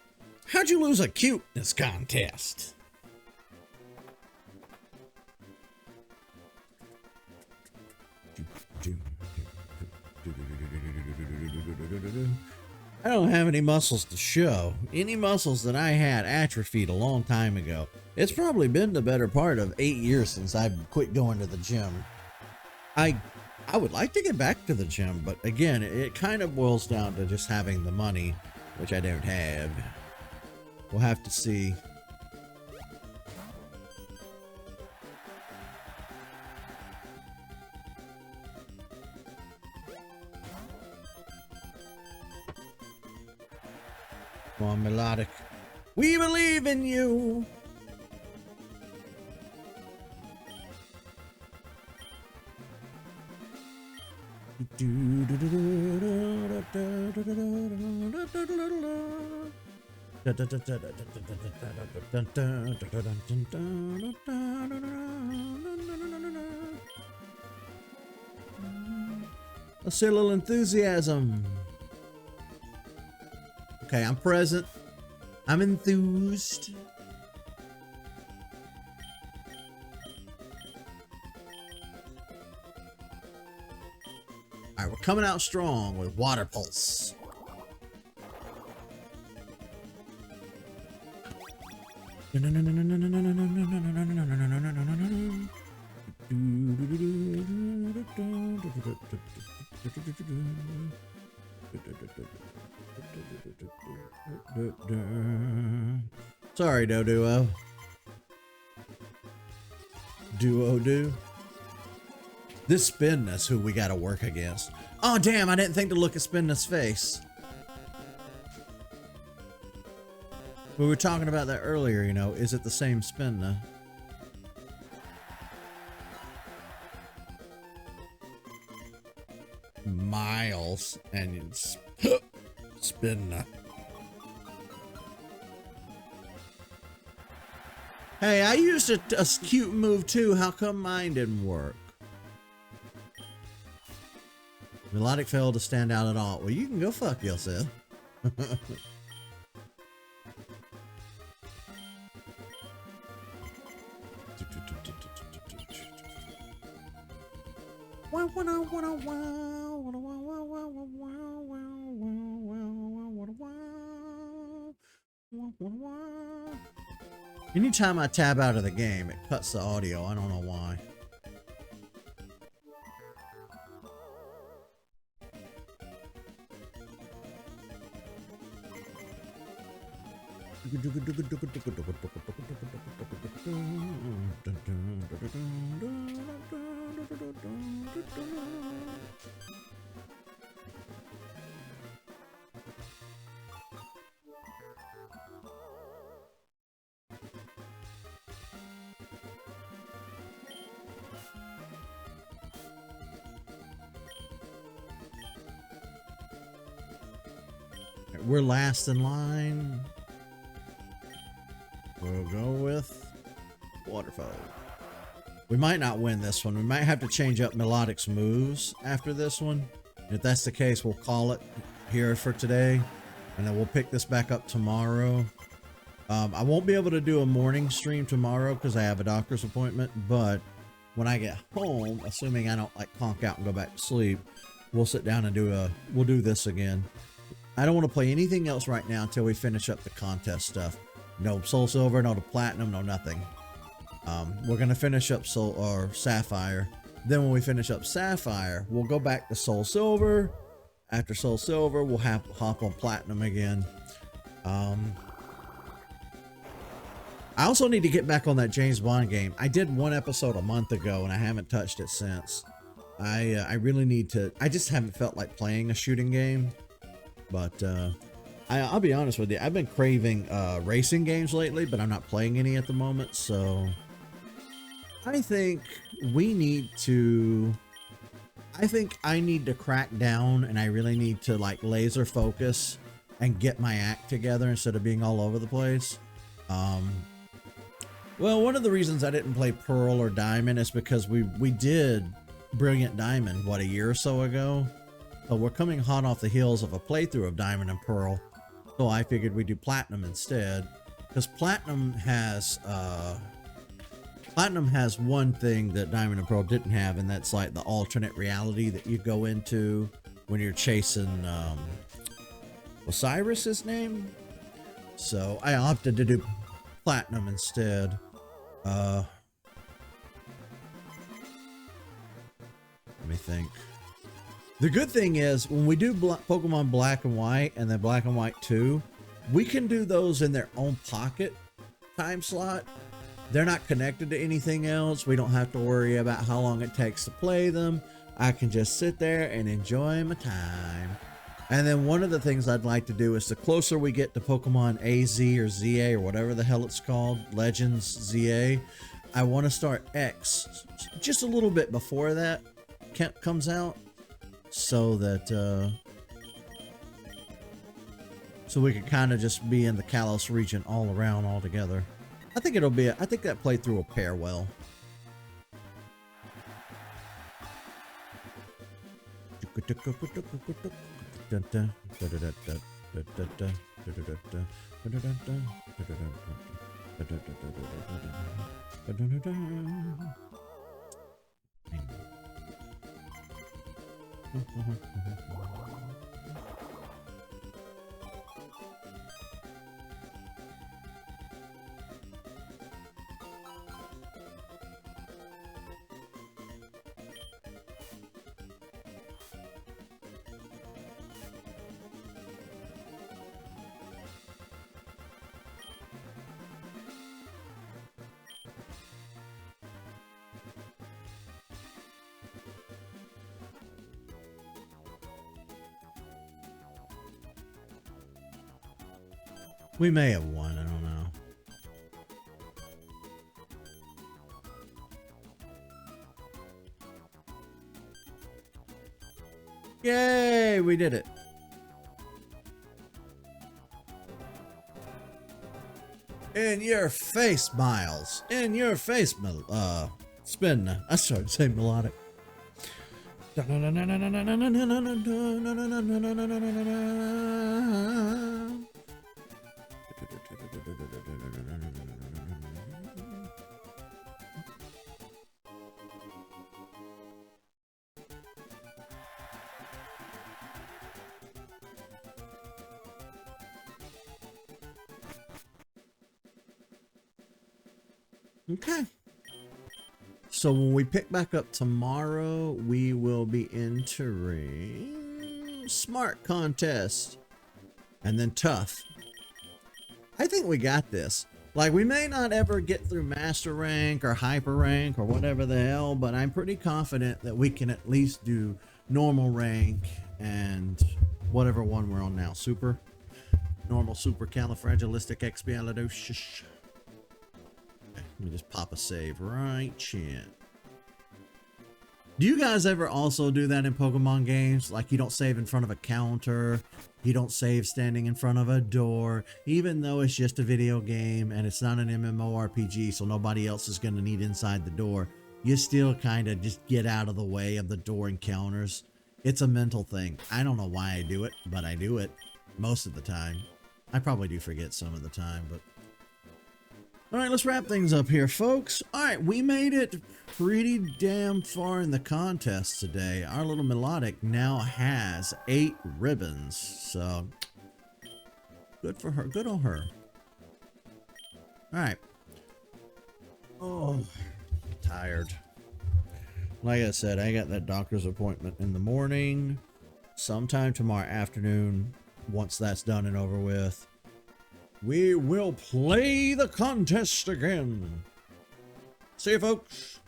How'd you lose a cuteness contest? I don't have any muscles to show. Any muscles that I had atrophied a long time ago. It's probably been the better part of 8 years since I've quit going to the gym. I would like to get back to the gym, but again, it kind of boils down to just having the money, which I don't have. We'll have to see. Come on, Melodic. We believe in you. Let's see a little enthusiasm. Okay, I'm present. I'm enthused. All right, we're coming out strong with Water Pulse. Sorry, Doduo. Duo. This Spinness who we gotta work against. Oh damn, I didn't think to look at Spinness' face. We were talking about that earlier, you know, is it the same Spinna? Miles and it's Spinna. Hey, I used a cute move too. How come mine didn't work? Melodic failed to stand out at all. Well, you can go fuck yourself. Anytime I tab out of the game, it cuts the audio. I don't know why. We're last in line. We'll go with Waterfall. We might not win this one. We might have to change up Melodic's moves after this one. If that's the case, we'll call it here for today. And then we'll pick this back up tomorrow. I won't be able to do a morning stream tomorrow because I have a doctor's appointment. But when I get home, assuming I don't like conk out and go back to sleep, we'll sit down and we'll do this again. I don't want to play anything else right now until we finish up the contest stuff. No Soul Silver, no the Platinum, no nothing. We're going to finish up Sapphire. Then when we finish up Sapphire, we'll go back to Soul Silver. After Soul Silver, we'll hop on Platinum again. I also need to get back on that James Bond game. I did one episode a month ago and I haven't touched it since. I really need to. I just haven't felt like playing a shooting game. But I'll be honest with you, I've been craving racing games lately, but I'm not playing any at the moment. So I think we need to, I need to crack down, and I really need to like laser focus and get my act together instead of being all over the place. Well, one of the reasons I didn't play Pearl or Diamond is because we did Brilliant Diamond, what, a year or so ago? So we're coming hot off the heels of a playthrough of Diamond and Pearl. So I figured we'd do Platinum instead. Because Platinum has one thing that Diamond and Pearl didn't have, and that's like the alternate reality that you go into when you're chasing Osiris's name. So I opted to do Platinum instead. Let me think. The good thing is when we do Pokemon Black and White and then Black and White 2, we can do those in their own pocket time slot. They're not connected to anything else. We don't have to worry about how long it takes to play them. I can just sit there and enjoy my time. And then one of the things I'd like to do is the closer we get to Pokemon AZ or ZA or whatever the hell it's called, Legends ZA, I want to start X just a little bit before that comes out. So that so we could kind of just be in the Kalos region all around all together. I think it'll be I think that playthrough will pair well. We may have won, I don't know. Yay, we did it. In your face, Miles. In your face, Spin. I started to say melodic. Okay. So when we pick back up tomorrow, we will be entering Smart Contest. And then Tough. I think we got this. Like, we may not ever get through Master Rank or Hyper Rank or whatever the hell, but I'm pretty confident that we can at least do Normal Rank and whatever one we're on now. Super. Normal Supercalifragilisticexpialidocious. Let me just pop a save right chin. Do you guys ever also do that in Pokemon games? Like, you don't save in front of a counter, you don't save standing in front of a door, even though it's just a video game and it's not an MMORPG, so nobody else is going to need inside the door. You still kind of just get out of the way of the door encounters. It's a mental thing. I don't know why I do it, but I do it most of the time. I probably do forget some of the time, but... Alright, let's wrap things up here, folks. Alright, we made it pretty damn far in the contest today. Our little Melodic now has 8 ribbons, so good for her. Good on her. Alright. Oh, tired. Like I said, I got that doctor's appointment in the morning. Sometime tomorrow afternoon, once that's done and over with, we will play the contest again. See you, folks.